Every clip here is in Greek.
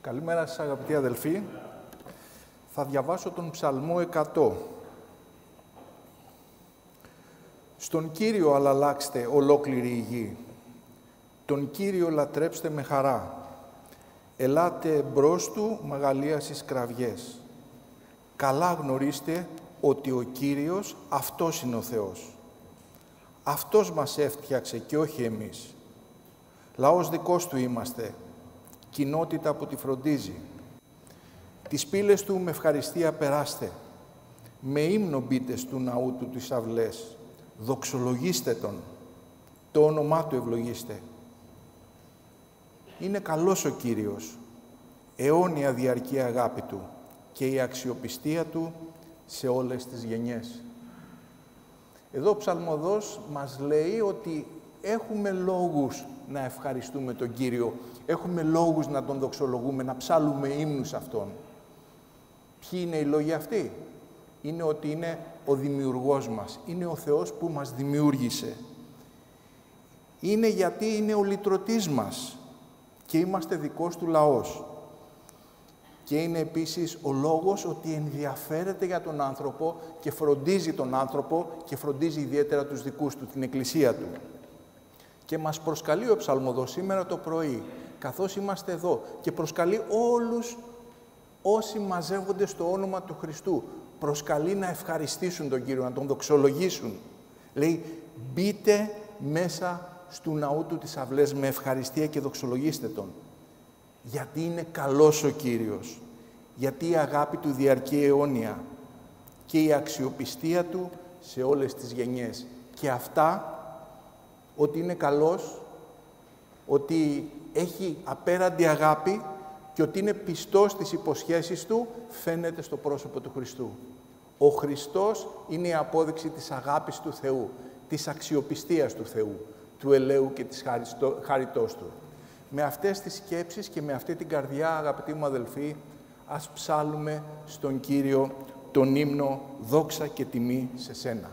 Καλημέρα σας αγαπητοί αδελφοί. Θα διαβάσω τον Ψαλμό 100. Στον Κύριο αλλάξτε ολόκληρη η γη. Τον Κύριο λατρέψτε με χαρά. Ελάτε μπρος του μαγαλίας εις κραυγές. Καλά γνωρίστε ότι ο Κύριος αυτός είναι ο Θεός. Αυτός μας έφτιαξε και όχι εμείς. Λαός δικός του είμαστε, κοινότητα που τη φροντίζει. Τις πύλες του με ευχαριστία περάστε. Με ύμνο μπείτε στου ναού του τις αυλές. Δοξολογήστε Τον. Το όνομά Του ευλογήστε. Είναι καλός ο Κύριος. Αιώνια διαρκή αγάπη Του και η αξιοπιστία Του σε όλες τις γενιές. Εδώ ο ψαλμοδός μας λέει ότι έχουμε λόγους να ευχαριστούμε τον Κύριο. Έχουμε λόγους να Τον δοξολογούμε, να ψάλουμε ύμνους Αυτόν. Ποιοι είναι οι λόγοι αυτοί? Είναι ότι είναι ο δημιουργός μας. Είναι ο Θεός που μας δημιούργησε. Είναι γιατί είναι ο λυτρωτής μας και είμαστε δικός Του λαός. Και είναι επίσης ο λόγος ότι ενδιαφέρεται για τον άνθρωπο και φροντίζει τον άνθρωπο και φροντίζει ιδιαίτερα τους δικούς Του, την Εκκλησία Του. Και μας προσκαλεί ο ψαλμοδός σήμερα το πρωί, καθώς είμαστε εδώ, και προσκαλεί όλους όσοι μαζεύονται στο όνομα του Χριστού. Προσκαλεί να ευχαριστήσουν τον Κύριο, να Τον δοξολογήσουν. Λέει, μπείτε μέσα στου ναού Του τις αυλές με ευχαριστία και δοξολογήστε Τον. Γιατί είναι καλός ο Κύριος. Γιατί η αγάπη Του διαρκεί αιώνια και η αξιοπιστία Του σε όλες τις γενιές. Και αυτά, ότι είναι καλός, ότι έχει απέραντη αγάπη και ότι είναι πιστός στις υποσχέσεις Του, φαίνεται στο πρόσωπο του Χριστού. Ο Χριστός είναι η απόδειξη της αγάπης του Θεού, της αξιοπιστίας του Θεού, του ελέου και της χάριτός Του. Με αυτές τις σκέψεις και με αυτή την καρδιά, αγαπητοί μου αδελφοί, ας ψάλουμε στον Κύριο τον ύμνο «Δόξα και τιμή σε Σένα».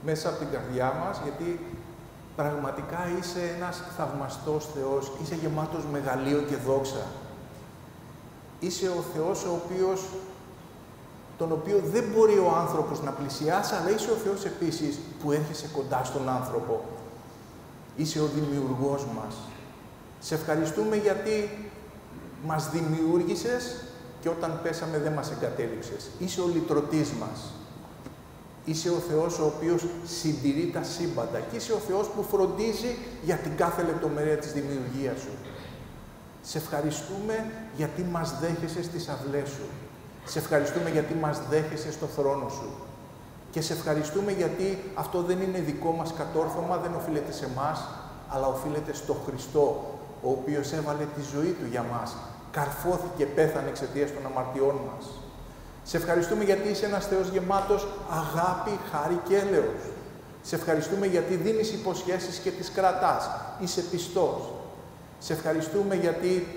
Μέσα από την καρδιά μας, γιατί πραγματικά είσαι ένας θαυμαστός Θεός, είσαι γεμάτος μεγαλείο και δόξα. Είσαι ο Θεός τον οποίο δεν μπορεί ο άνθρωπος να πλησιάσει, αλλά είσαι ο Θεός επίσης που έρχεσαι κοντά στον άνθρωπο. Είσαι ο δημιουργός μας. Σε ευχαριστούμε γιατί μας δημιούργησες και όταν πέσαμε δεν μας εγκατέλειψες. Είσαι ο λυτρωτής μας. Είσαι ο Θεός ο οποίος συντηρεί τα σύμπαντα και είσαι ο Θεός που φροντίζει για την κάθε λεπτομέρεια της δημιουργίας σου. Σε ευχαριστούμε γιατί μας δέχεσαι στις αυλές σου. Σε ευχαριστούμε γιατί μας δέχεσαι στο θρόνο σου. Και σε ευχαριστούμε γιατί αυτό δεν είναι δικό μας κατόρθωμα, δεν οφείλεται σε εμάς, αλλά οφείλεται στο Χριστό, ο οποίος έβαλε τη ζωή του για μας. Καρφώθηκε, πέθανε εξαιτίας των αμαρτιών μας. Σε ευχαριστούμε γιατί είσαι ένας Θεός γεμάτος αγάπη, χάρη και έλεος. Σε ευχαριστούμε γιατί δίνεις υποσχέσεις και τις κρατάς. Είσαι πιστός. Σε ευχαριστούμε γιατί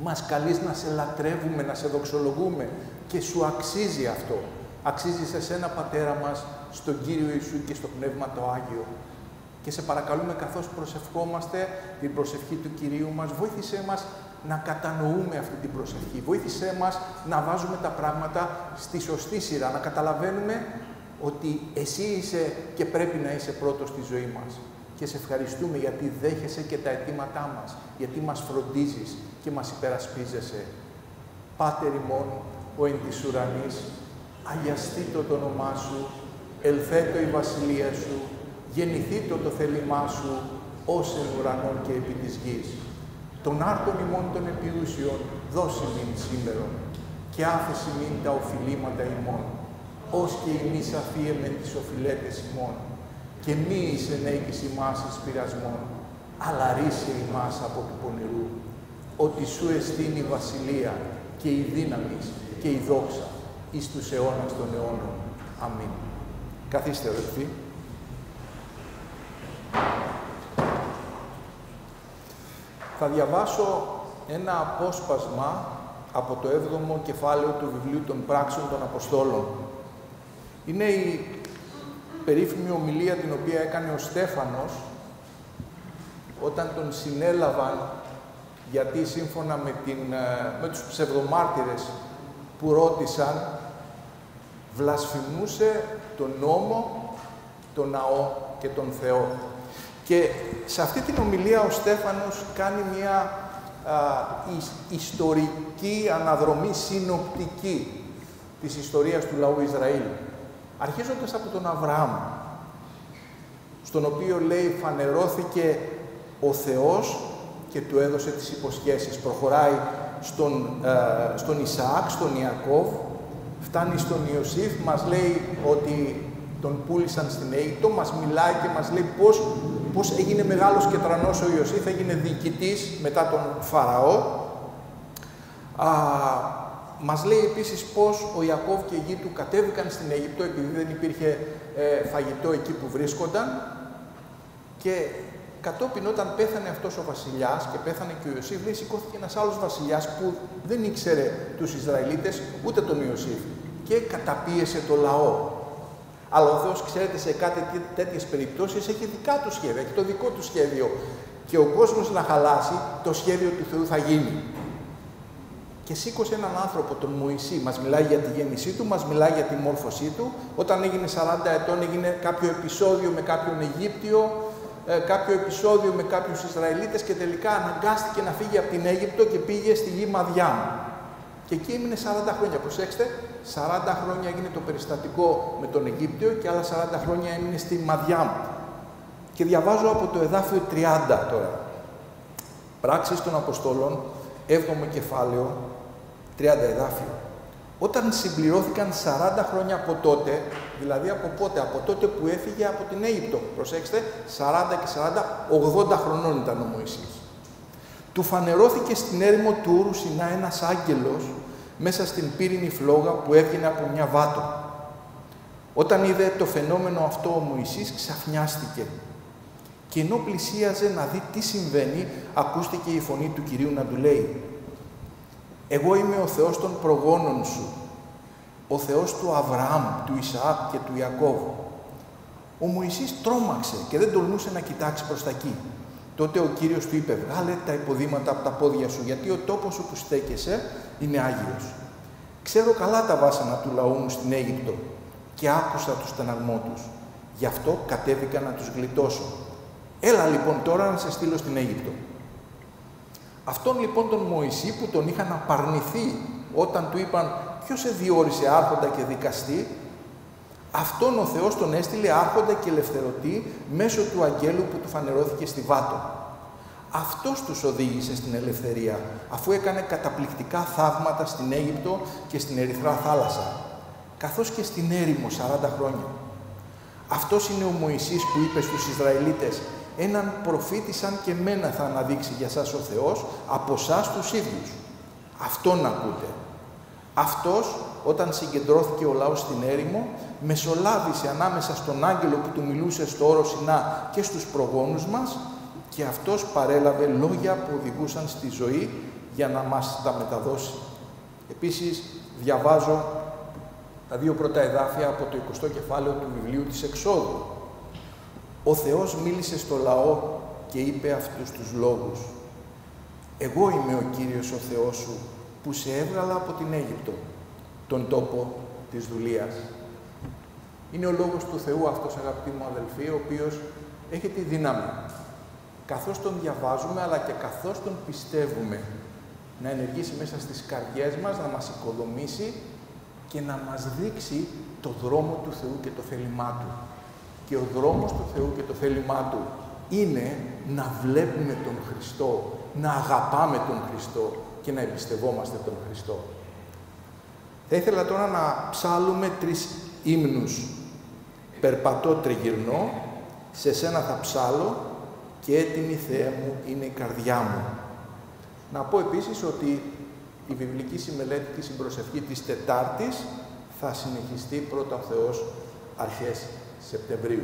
μας καλείς να σε λατρεύουμε, να σε δοξολογούμε και σου αξίζει αυτό. Αξίζει σε σένα, Πατέρα μας, στον Κύριο Ιησού και στο Πνεύμα το Άγιο. Και σε παρακαλούμε, καθώς προσευχόμαστε την προσευχή του Κυρίου μας, βοήθησέ μας να κατανοούμε αυτή την προσευχή. Βοήθησέ μας να βάζουμε τα πράγματα στη σωστή σειρά, να καταλαβαίνουμε ότι εσύ είσαι και πρέπει να είσαι πρώτος στη ζωή μας. Και σε ευχαριστούμε γιατί δέχεσαι και τα αιτήματά μας, γιατί μας φροντίζεις και μας υπερασπίζεσαι. Πάτερ ημών, ο εν της ουρανής, αγιαστήτω το όνομά σου, ελθέτω η βασιλεία σου, γεννηθήτω το θέλημά σου, ως εν ουρανών και επί της γης. Των άρτων ημών των επιούσιων, δώσει μην σήμερον, και άφεση μην τα οφειλήματα ημών, ως και εμείς αφίεμεν τις οφειλέτες ημών, και μη εις ενέκης ημάς εις πειρασμών, αλλά ρίσε ημάς από του πονηρού, ότι σου εστίν η βασιλεία και η δύναμη και η δόξα εις τους αιώνας των αιώνων. Αμήν. Καθίστε, αδελφοί. Θα διαβάσω ένα απόσπασμα από το 7ο κεφάλαιο του βιβλίου των Πράξεων των Αποστόλων. Είναι η περίφημη ομιλία την οποία έκανε ο Στέφανος όταν τον συνέλαβαν, γιατί σύμφωνα με τους ψευδομάρτυρες που ρώτησαν, βλασφημούσε τον νόμο, τον ναό και τον Θεό. Και σε αυτή την ομιλία ο Στέφανος κάνει μια ιστορική αναδρομή συνοπτική της ιστορίας του λαού Ισραήλ. Αρχίζοντας από τον Αβραάμ, στον οποίο λέει φανερώθηκε ο Θεός και του έδωσε τις υποσχέσεις. Προχωράει στον Ισαάκ, στον Ιακώβ, φτάνει στον Ιωσήφ, μας λέει ότι τον πούλησαν στην Αίγυπτο, μας μιλάει και μας λέει πώς έγινε μεγάλος και τρανός ο Ιωσήφ, έγινε διοικητής μετά τον Φαραώ. Μας λέει επίσης πώς ο Ιακώβ και οι γη του κατέβηκαν στην Αίγυπτο επειδή δεν υπήρχε φαγητό εκεί που βρίσκονταν και κατόπιν όταν πέθανε αυτός ο βασιλιάς και πέθανε και ο Ιωσήφ, λέει σηκώθηκε ένας άλλος βασιλιάς που δεν ήξερε τους Ισραηλίτες ούτε τον Ιωσήφ και καταπίεσε το λαό. Αλλά ο Θεός, ξέρετε, σε κάτι τέτοιες περιπτώσεις έχει δικά του σχέδια, έχει το δικό του σχέδιο. Και ο κόσμος να χαλάσει, το σχέδιο του Θεού θα γίνει. Και σήκωσε έναν άνθρωπο, τον Μωυσή. Μας μιλάει για τη γέννησή του, μας μιλάει για τη μόρφωσή του. Όταν έγινε 40 ετών, έγινε κάποιο επεισόδιο με κάποιον Αιγύπτιο, κάποιο επεισόδιο με κάποιους Ισραηλίτες και τελικά αναγκάστηκε να φύγει από την Αίγυπτο και πήγε στη γη Μαδιάμ. Και εκεί έμεινε 40 χρόνια. Προσέξτε, 40 χρόνια έγινε το περιστατικό με τον Αιγύπτιο και άλλα 40 χρόνια έμεινε στη Μαδιάμ. Και διαβάζω από το εδάφιο 30 τώρα. Πράξεις των Αποστόλων, 7ο κεφάλαιο, 30 εδάφιο. Όταν συμπληρώθηκαν 40 χρόνια από τότε, δηλαδή από πότε, από τότε που έφυγε από την Αίγυπτο. Προσέξτε, 40 και 40, 80 χρονών ήταν ο Μωυσής. Του φανερώθηκε στην έρημο του Ούρου Σινά ένας άγγελος μέσα στην πύρινη φλόγα που έβγαινε από μια βάτο. Όταν είδε το φαινόμενο αυτό ο Μωυσής ξαφνιάστηκε και ενώ πλησίαζε να δει τι συμβαίνει, ακούστηκε η φωνή του Κυρίου να του λέει «Εγώ είμαι ο Θεός των προγόνων σου, ο Θεός του Αβραάμ, του Ισαάκ και του Ιακώβ». Ο Μωυσής τρόμαξε και δεν τολμούσε να κοιτάξει προς τα εκεί. Τότε ο Κύριος του είπε «Βγάλε τα υποδήματα από τα πόδια σου, γιατί ο τόπος όπου στέκεσαι είναι Άγιος. Ξέρω καλά τα βάσανα του λαού μου στην Αίγυπτο και άκουσα τους στεναγμό τους. Γι' αυτό κατέβηκα να τους γλιτώσω. Έλα λοιπόν τώρα να σε στείλω στην Αίγυπτο». Αυτόν λοιπόν τον Μωυσή που τον είχαν απαρνηθεί όταν του είπαν «Ποιος σε διόρισε άρχοντα και δικαστή», αυτόν ο Θεός τον έστειλε άρχοντα και ελευθερωτή μέσω του αγγέλου που του φανερώθηκε στη Βάτο. Αυτός τους οδήγησε στην ελευθερία, αφού έκανε καταπληκτικά θαύματα στην Αίγυπτο και στην Ερυθρά θάλασσα, καθώς και στην έρημο 40 χρόνια. Αυτός είναι ο Μωυσής που είπε στους Ισραηλίτες «Έναν προφήτη σαν και μένα θα αναδείξει για σας ο Θεός από εσάς τους ίδιους». Αυτόν ακούτε. Αυτός, όταν συγκεντρώθηκε ο λαός στην έρημο, μεσολάβησε ανάμεσα στον άγγελο που του μιλούσε στο όρο Σινά και στους προγόνους μας και αυτός παρέλαβε λόγια που οδηγούσαν στη ζωή για να μας τα μεταδώσει. Επίσης, διαβάζω τα 2 πρώτα εδάφια από το 20ο κεφάλαιο του βιβλίου της Εξόδου. Ο Θεός μίλησε στο λαό και είπε αυτούς τους λόγους. «Εγώ είμαι ο Κύριος ο Θεός σου, που σε έβγαλα από την Αίγυπτο, τον τόπο της δουλείας». Είναι ο λόγος του Θεού αυτός, αγαπητοί μου αδελφοί, ο οποίος έχει τη δύναμη, καθώς τον διαβάζουμε, αλλά και καθώς τον πιστεύουμε, να ενεργήσει μέσα στις καρδιές μας, να μας οικοδομήσει και να μας δείξει το δρόμο του Θεού και το θέλημά Του. Και ο δρόμος του Θεού και το θέλημά Του είναι να βλέπουμε τον Χριστό, να αγαπάμε τον Χριστό και να εμπιστευόμαστε τον Χριστό. Θα ήθελα τώρα να ψάλουμε 3 ύμνους. «Περπατώ τριγυρνώ», «Σε σένα θα ψάλω» και «Έτοιμη Θεέ μου είναι η καρδιά μου». Να πω επίσης ότι η βιβλική συμμελέτη και συμπροσευχή της Τετάρτης θα συνεχιστεί πρώτα ο Θεός αρχές Σεπτεμβρίου.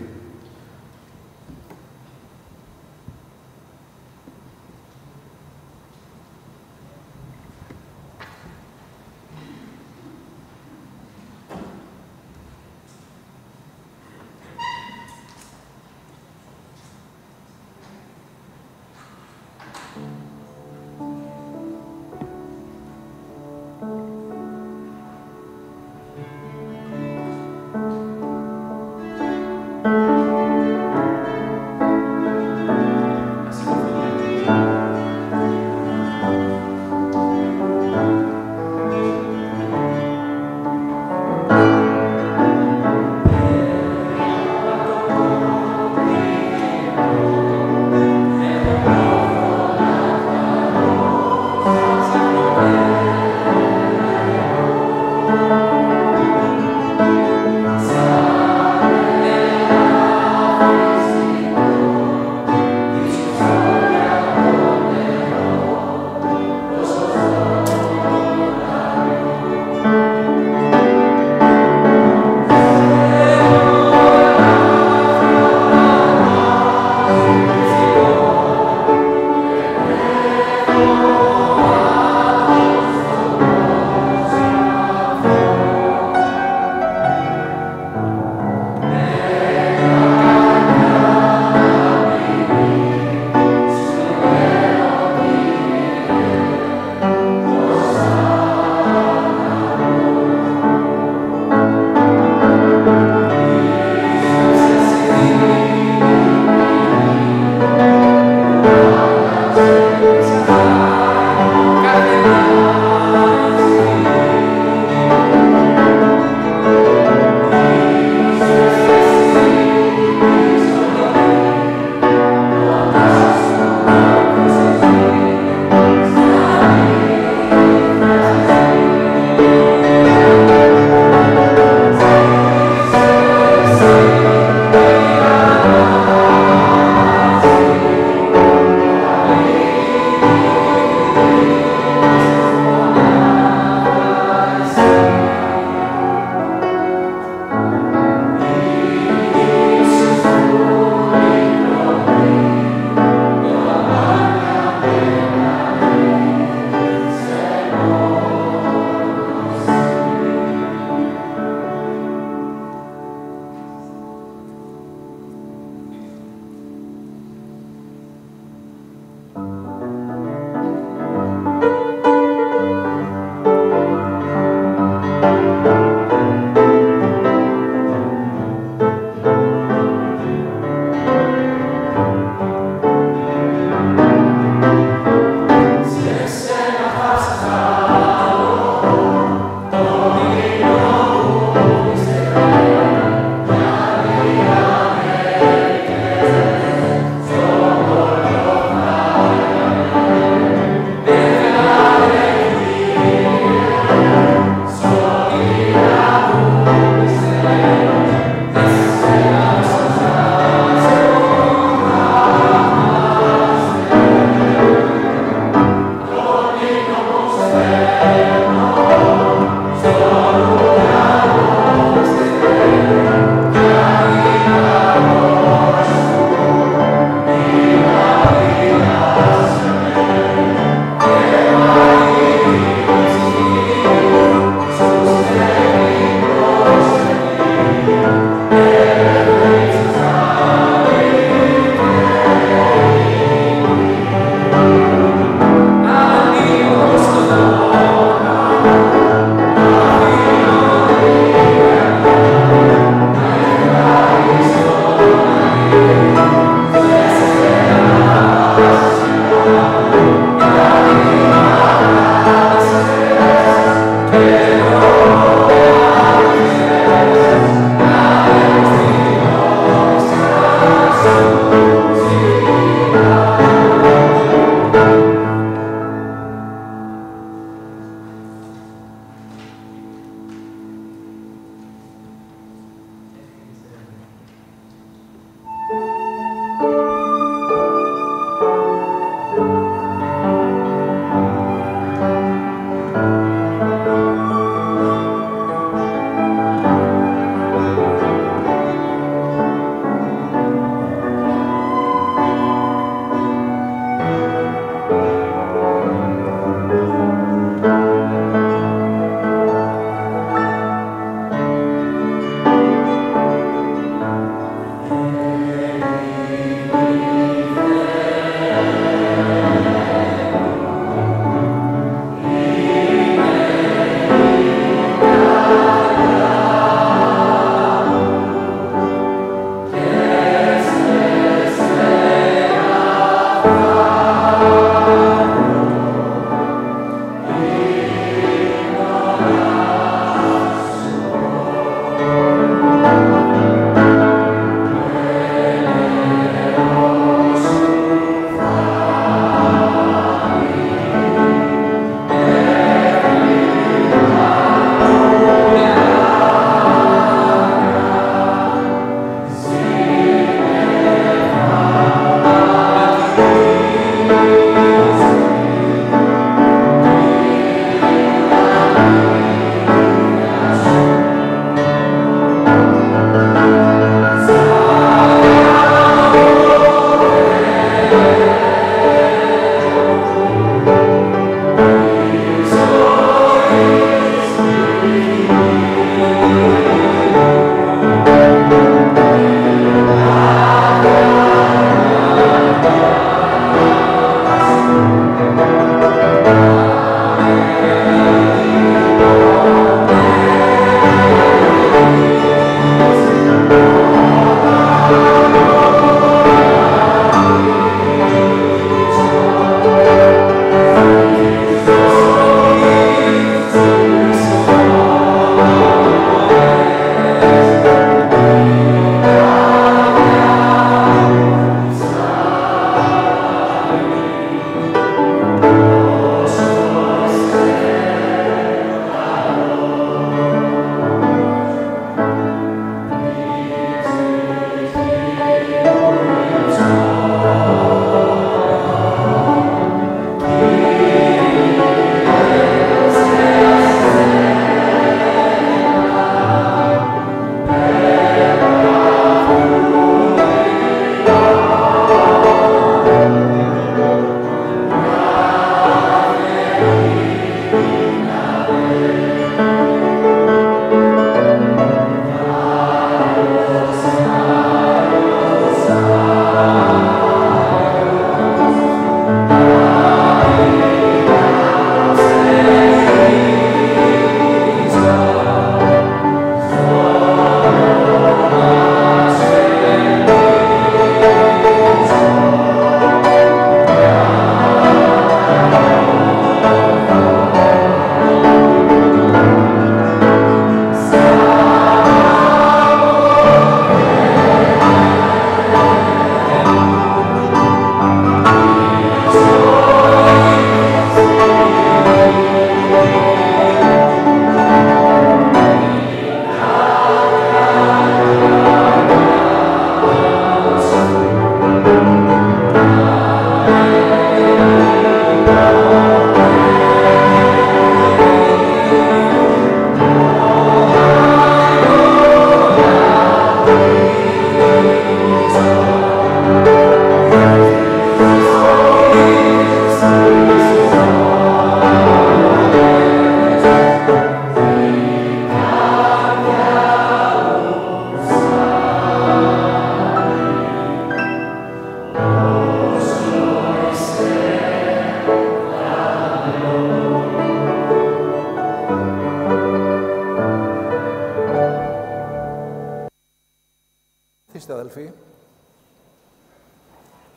Είστε αδελφοί,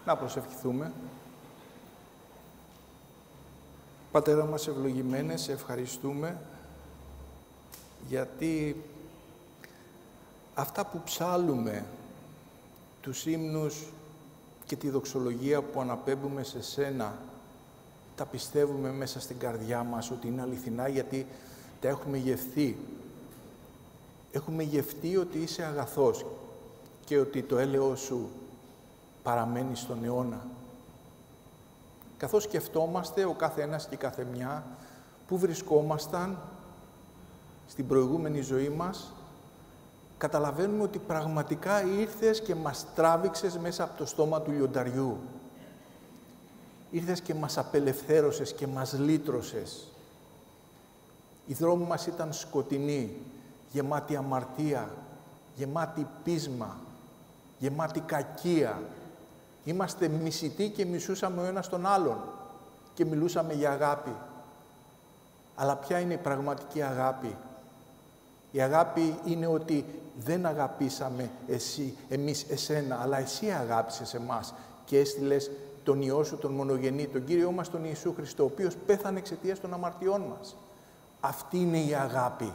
να προσευχηθούμε. Πατέρα μας ευλογημένε, σε ευχαριστούμε γιατί αυτά που ψάλλουμε, τους ύμνους και τη δοξολογία που αναπέμπουμε σε Σένα, τα πιστεύουμε μέσα στην καρδιά μας ότι είναι αληθινά γιατί τα έχουμε γευθεί. Έχουμε γευτεί ότι είσαι αγαθός και ότι το έλεος Σου παραμένει στον αιώνα. Καθώς σκεφτόμαστε ο κάθε ένας και η κάθε μια που βρισκόμασταν στην προηγούμενη ζωή μας, καταλαβαίνουμε ότι πραγματικά ήρθες και μας τράβηξες μέσα από το στόμα του λιονταριού. Ήρθες και μας απελευθέρωσες και μας λύτρωσες. Οι δρόμοι μας ήταν σκοτεινοί, γεμάτοι αμαρτία, γεμάτοι πείσμα, γεμάτοι κακία. Είμαστε μισητοί και μισούσαμε ο ένας τον άλλον και μιλούσαμε για αγάπη. Αλλά ποια είναι η πραγματική αγάπη? Η αγάπη είναι ότι δεν αγαπήσαμε εμείς εσένα, αλλά εσύ αγάπησες εμάς και έστειλες τον Υιό Σου, τον μονογενή, τον Κύριό μας, τον Ιησού Χριστό, ο οποίος πέθανε εξαιτίας των αμαρτιών μας. Αυτή είναι η αγάπη.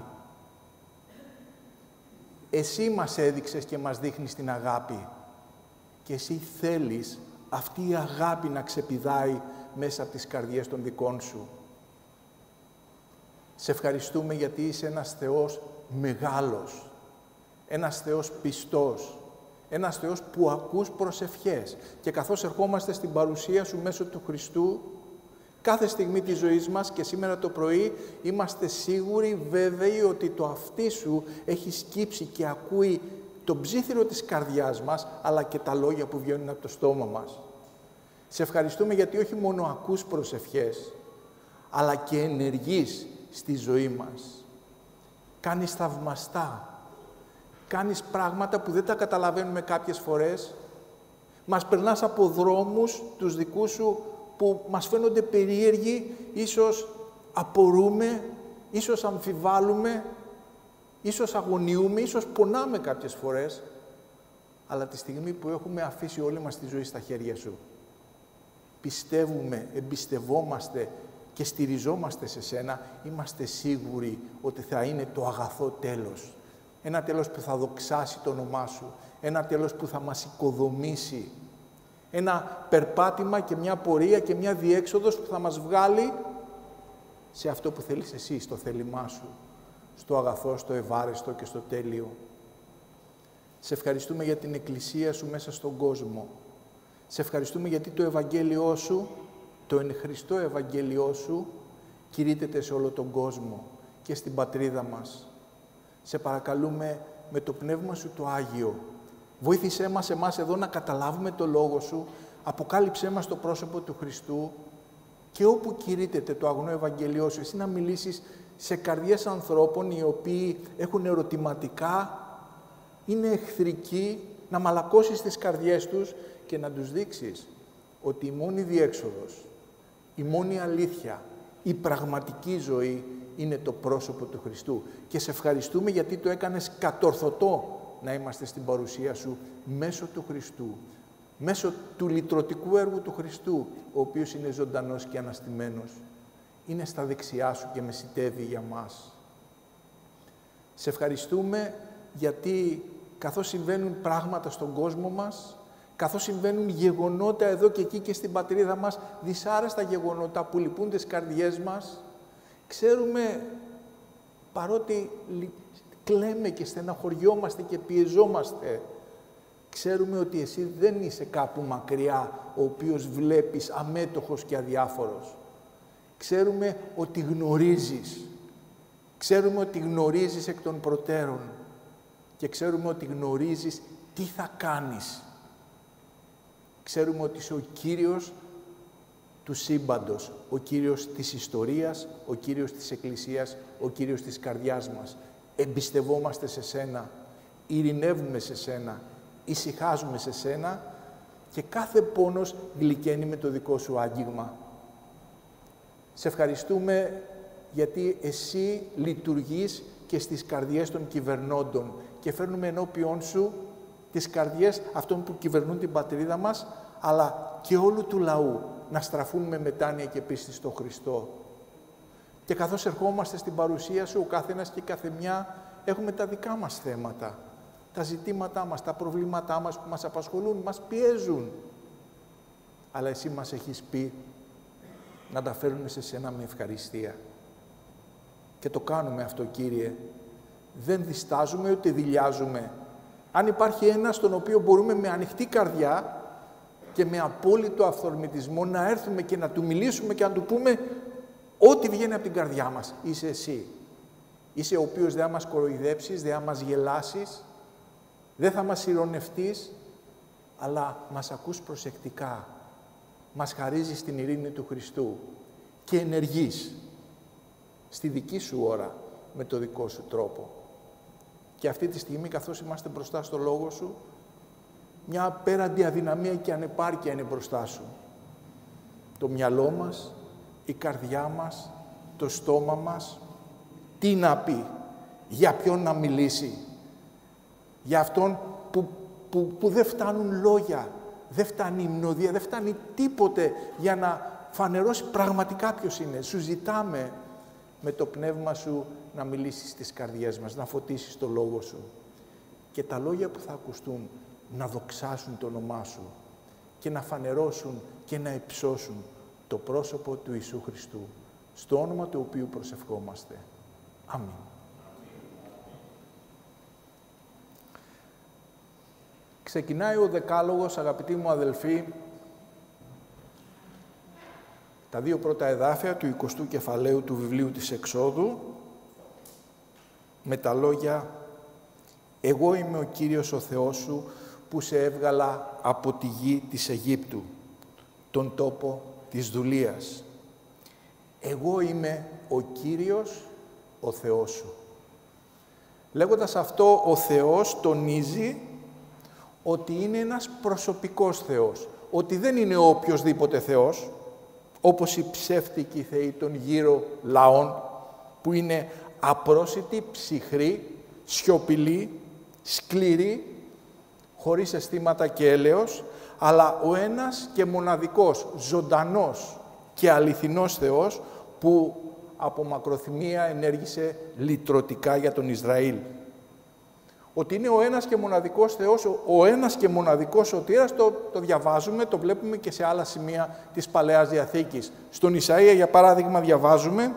Εσύ μας έδειξες και μας δείχνεις την αγάπη. Και εσύ θέλεις αυτή η αγάπη να ξεπηδάει μέσα από τις καρδιές των δικών Σου. Σε ευχαριστούμε γιατί είσαι ένας Θεός μεγάλος, ένας Θεός πιστός, ένας Θεός που ακούς προσευχές. Και καθώς ερχόμαστε στην παρουσία Σου μέσω του Χριστού, κάθε στιγμή της ζωής μας και σήμερα το πρωί είμαστε σίγουροι, βέβαιοι ότι το αυτί Σου έχει σκύψει και ακούει το ψίθυρο της καρδιάς μας, αλλά και τα λόγια που βγαίνουν από το στόμα μας. Σε ευχαριστούμε γιατί όχι μόνο ακούς προσευχές, αλλά και ενεργείς στη ζωή μας. Κάνεις θαυμαστά. Κάνεις πράγματα που δεν τα καταλαβαίνουμε κάποιες φορές. Μας περνάς από δρόμους τους δικούς Σου που μας φαίνονται περίεργοι, ίσως απορούμε, ίσως αμφιβάλλουμε, ίσως αγωνιούμε, ίσως πονάμε κάποιες φορές, αλλά τη στιγμή που έχουμε αφήσει όλη μας τη ζωή στα χέρια Σου, πιστεύουμε, εμπιστευόμαστε και στηριζόμαστε σε Σένα, είμαστε σίγουροι ότι θα είναι το αγαθό τέλος. Ένα τέλος που θα δοξάσει το όνομά Σου, ένα τέλος που θα μας οικοδομήσει, ένα περπάτημα και μια πορεία και μια διέξοδος που θα μας βγάλει σε αυτό που θέλεις Εσύ, στο θέλημά Σου, στο αγαθό, στο ευάρεστο και στο τέλειο. Σε ευχαριστούμε για την Εκκλησία Σου μέσα στον κόσμο. Σε ευχαριστούμε γιατί το Ευαγγέλιό Σου, το εν Χριστώ Ευαγγέλιό Σου, κηρύττεται σε όλο τον κόσμο και στην πατρίδα μας. Σε παρακαλούμε με το Πνεύμα Σου το Άγιο, βοήθησέ μας εμάς εδώ να καταλάβουμε το Λόγο Σου, αποκάλυψέ μας το πρόσωπο του Χριστού και όπου κηρύττεται το αγνό Ευαγγέλιό Σου, Εσύ να μιλήσεις σε καρδιές ανθρώπων οι οποίοι έχουν ερωτηματικά, είναι εχθρικοί, να μαλακώσεις τις καρδιές τους και να τους δείξεις ότι η μόνη διέξοδος, η μόνη αλήθεια, η πραγματική ζωή είναι το πρόσωπο του Χριστού. Και σε ευχαριστούμε γιατί το έκανες κατορθωτό να είμαστε στην παρουσία Σου μέσω του Χριστού, μέσω του λυτρωτικού έργου του Χριστού, ο οποίος είναι ζωντανός και αναστημένος. Είναι στα δεξιά Σου και μεσιτεύει για μας. Σε ευχαριστούμε γιατί καθώς συμβαίνουν πράγματα στον κόσμο μας, καθώς συμβαίνουν γεγονότα εδώ και εκεί και στην πατρίδα μας, δυσάρεστα γεγονότα που λυπούν τις καρδιές μας, ξέρουμε, παρότι κλαίμε και στεναχωριόμαστε και πιεζόμαστε, ξέρουμε ότι Εσύ δεν είσαι κάπου μακριά, ο οποίος βλέπεις αμέτωχος και αδιάφορος. Ξέρουμε ότι γνωρίζεις. Ξέρουμε ότι γνωρίζεις εκ των προτέρων. Και ξέρουμε ότι γνωρίζεις τι θα κάνεις. Ξέρουμε ότι είσαι ο Κύριος του σύμπαντος, ο Κύριος της ιστορίας, ο Κύριος της Εκκλησίας, ο Κύριος της καρδιάς μας. Εμπιστευόμαστε σε Σένα, ειρηνεύουμε σε Σένα, ησυχάζουμε σε Σένα και κάθε πόνος γλυκαίνει με το δικό Σου άγγιγμα. Σε ευχαριστούμε γιατί Εσύ λειτουργείς και στις καρδιές των κυβερνώντων και φέρνουμε ενώπιόν Σου τις καρδιές αυτών που κυβερνούν την πατρίδα μας, αλλά και όλου του λαού να στραφούν με μετάνοια και πίστη στο Χριστό. Και καθώς ερχόμαστε στην παρουσία Σου, ο καθένας και η καθεμιά έχουμε τα δικά μας θέματα, τα ζητήματά μας, τα προβλήματά μας που μας απασχολούν, μας πιέζουν. Αλλά Εσύ μας έχεις πει να τα φέρνουμε σε Σένα με ευχαριστία. Και το κάνουμε αυτό, Κύριε. Δεν διστάζουμε ούτε δειλιάζουμε. Αν υπάρχει ένας στον οποίο μπορούμε με ανοιχτή καρδιά και με απόλυτο αυθορμητισμό να έρθουμε και να Του μιλήσουμε και να Του πούμε ό,τι βγαίνει από την καρδιά μας, είσαι Εσύ. Είσαι ο οποίος δεν θα μας κοροϊδέψεις, δεν θα μας γελάσεις, δεν θα μας ειρωνευτείς, αλλά μας ακούς προσεκτικά. Μας χαρίζεις την ειρήνη του Χριστού και ενεργείς στη δική Σου ώρα με το δικό Σου τρόπο. Και αυτή τη στιγμή, καθώς είμαστε μπροστά στο Λόγο Σου, μια απέραντη αδυναμία και ανεπάρκεια είναι μπροστά Σου. Το μυαλό μας, η καρδιά μας, το στόμα μας, τι να πει, για ποιον να μιλήσει, για αυτόν που δεν φτάνουν λόγια, δεν φτάνει υμνοδία, δεν φτάνει τίποτε για να φανερώσει πραγματικά ποιος είναι. Σου ζητάμε με το Πνεύμα Σου να μιλήσεις στις καρδιές μας, να φωτίσεις το Λόγο Σου και τα λόγια που θα ακουστούν να δοξάσουν το όνομά Σου και να φανερώσουν και να υψώσουν το πρόσωπο του Ιησού Χριστού, στο όνομα του οποίου προσευχόμαστε. Αμήν. Ξεκινάει ο Δεκάλογος, αγαπητοί μου αδελφοί, τα δύο πρώτα εδάφια του 20ου κεφαλαίου του βιβλίου της Εξόδου, με τα λόγια «Εγώ είμαι ο Κύριος ο Θεός σου, που σε έβγαλα από τη γη της Αιγύπτου, τον τόπο της δουλείας. Εγώ είμαι ο Κύριος ο Θεός σου». Λέγοντας αυτό, ο Θεός τονίζει ότι είναι ένας προσωπικός Θεός, ότι δεν είναι ο οποιοσδήποτε Θεός, όπως οι ψεύτικοι θεοί των γύρω λαών, που είναι απρόσιτοι, ψυχροί, σιωπηλοί, σκληροί, χωρίς αισθήματα και έλεος, αλλά ο ένας και μοναδικός, ζωντανός και αληθινός Θεός, που από μακροθυμία ενέργησε λυτρωτικά για τον Ισραήλ. Ότι είναι ο ένας και μοναδικός Θεός, ο ένας και μοναδικός σωτήρας, το διαβάζουμε, το βλέπουμε και σε άλλα σημεία της Παλαιάς Διαθήκης. Στον Ισαΐα, για παράδειγμα, διαβάζουμε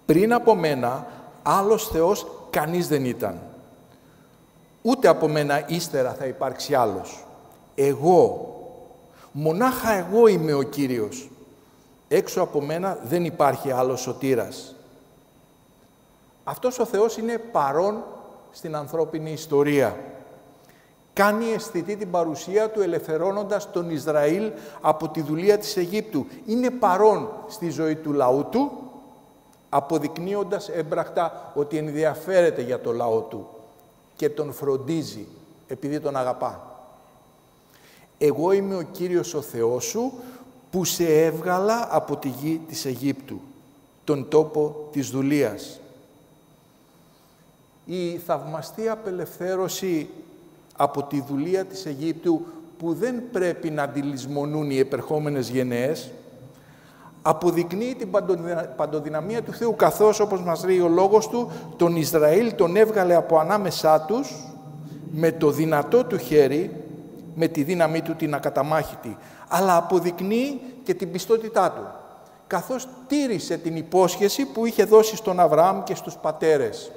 «Πριν από μένα, άλλος Θεός κανείς δεν ήταν. Ούτε από μένα ύστερα θα υπάρξει άλλος. Εγώ, μονάχα εγώ είμαι ο Κύριος. Έξω από μένα δεν υπάρχει άλλος σωτήρας». Αυτός ο Θεός είναι παρόν στην ανθρώπινη ιστορία. Κάνει αισθητή την παρουσία Του, ελευθερώνοντας τον Ισραήλ από τη δουλεία της Αιγύπτου. Είναι παρόν στη ζωή του λαού Του, αποδεικνύοντας έμπρακτα ότι ενδιαφέρεται για το λαό Του και τον φροντίζει επειδή τον αγαπά. «Εγώ είμαι ο Κύριος ο Θεός σου, που σε έβγαλα από τη γη της Αιγύπτου, τον τόπο της δουλείας». Η θαυμαστή απελευθέρωση από τη δουλεία της Αιγύπτου, που δεν πρέπει να τη λησμονούν οι επερχόμενες γενναίες, αποδεικνύει την παντοδυναμία του Θεού, καθώς, όπως μας λέει ο Λόγος Του, τον Ισραήλ τον έβγαλε από ανάμεσά τους με το δυνατό Του χέρι, με τη δύναμή Του την ακαταμάχητη, αλλά αποδεικνύει και την πιστότητά Του, καθώς τήρησε την υπόσχεση που είχε δώσει στον Αβραάμ και στους πατέρες.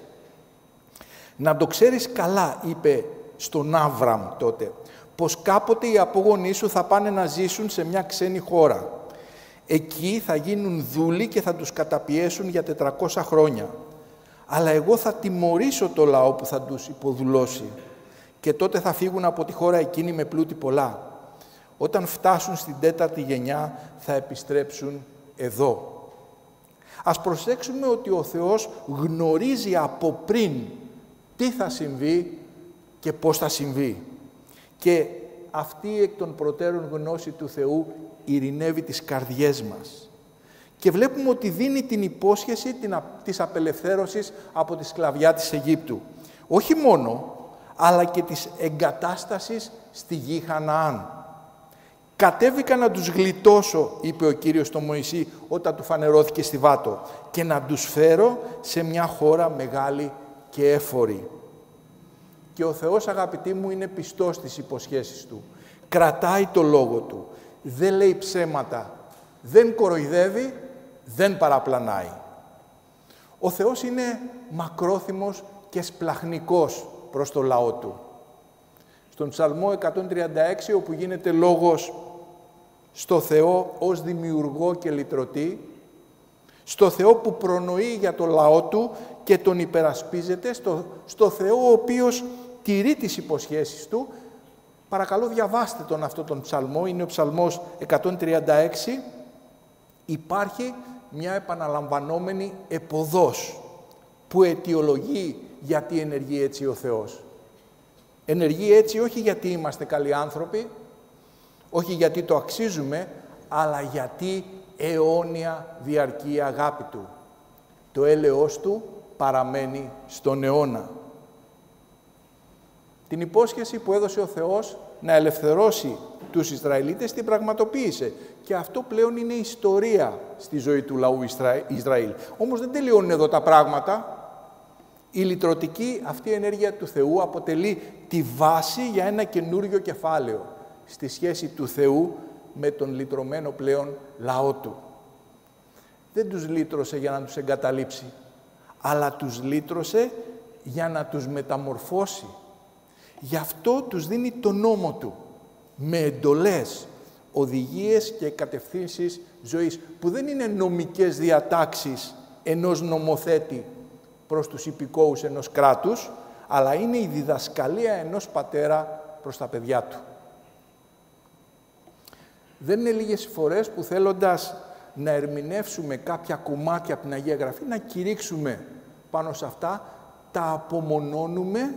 «Να το ξέρεις καλά», είπε στον Άβραμ τότε, «πως κάποτε οι απόγονοί σου θα πάνε να ζήσουν σε μια ξένη χώρα. Εκεί θα γίνουν δούλοι και θα τους καταπιέσουν για 400 χρόνια. Αλλά εγώ θα τιμωρήσω το λαό που θα τους υποδουλώσει και τότε θα φύγουν από τη χώρα εκείνη με πλούτη πολλά. Όταν φτάσουν στην 4η γενιά θα επιστρέψουν εδώ». Ας προσέξουμε ότι ο Θεός γνωρίζει από πριν τι θα συμβεί και πώς θα συμβεί. Και αυτή η εκ των προτέρων γνώση του Θεού ειρηνεύει τις καρδιές μας. Και βλέπουμε ότι δίνει την υπόσχεση της απελευθέρωσης από τη σκλαβιά της Αιγύπτου. Όχι μόνο, αλλά και της εγκατάστασης στη γη Χαναάν. «Κατέβηκα να τους γλιτώσω», είπε ο Κύριος στον Μωυσή όταν του φανερώθηκε στη Βάτο, «και να τους φέρω σε μια χώρα μεγάλη και έφορη». Και ο Θεός, αγαπητοί μου, είναι πιστός στις υποσχέσεις Του. Κρατάει το λόγο Του. Δεν λέει ψέματα. Δεν κοροϊδεύει. Δεν παραπλανάει. Ο Θεός είναι μακρόθυμος και σπλαχνικός προς το λαό Του. Στον Ψαλμό 136, όπου γίνεται λόγος στο Θεό ως δημιουργό και λυτρωτή, στο Θεό που προνοεί για το λαό Του και τον υπερασπίζεται, στο Θεό ο οποίος τηρεί τις υποσχέσεις Του. Παρακαλώ διαβάστε τον αυτό τον ψαλμό, είναι ο ψαλμός 136. Υπάρχει μια επαναλαμβανόμενη επωδός που αιτιολογεί γιατί ενεργεί έτσι ο Θεός. Ενεργεί έτσι όχι γιατί είμαστε καλοί άνθρωποι, όχι γιατί το αξίζουμε, αλλά γιατί αιώνια διαρκεί η αγάπη Του. Το έλεος Του παραμένει στον αιώνα. Την υπόσχεση που έδωσε ο Θεός να ελευθερώσει τους Ισραηλίτες την πραγματοποίησε. Και αυτό πλέον είναι ιστορία στη ζωή του λαού Ισραήλ. Όμως δεν τελειώνουν εδώ τα πράγματα. Η λυτρωτική αυτή ενέργεια του Θεού αποτελεί τη βάση για ένα καινούριο κεφάλαιο στη σχέση του Θεού με τον λυτρωμένο πλέον λαό Του. Δεν τους λύτρωσε για να τους εγκαταλείψει, αλλά τους λύτρωσε για να τους μεταμορφώσει. Γι' αυτό τους δίνει το νόμο Του, με εντολές, οδηγίες και κατευθύνσεις ζωής, που δεν είναι νομικές διατάξεις ενός νομοθέτη προς τους υπηκόους ενός κράτους, αλλά είναι η διδασκαλία ενός πατέρα προς τα παιδιά του. Δεν είναι λίγες φορές που θέλοντας να ερμηνεύσουμε κάποια κομμάτια από την Αγία Γραφή, να κηρύξουμε πάνω σε αυτά, τα απομονώνουμε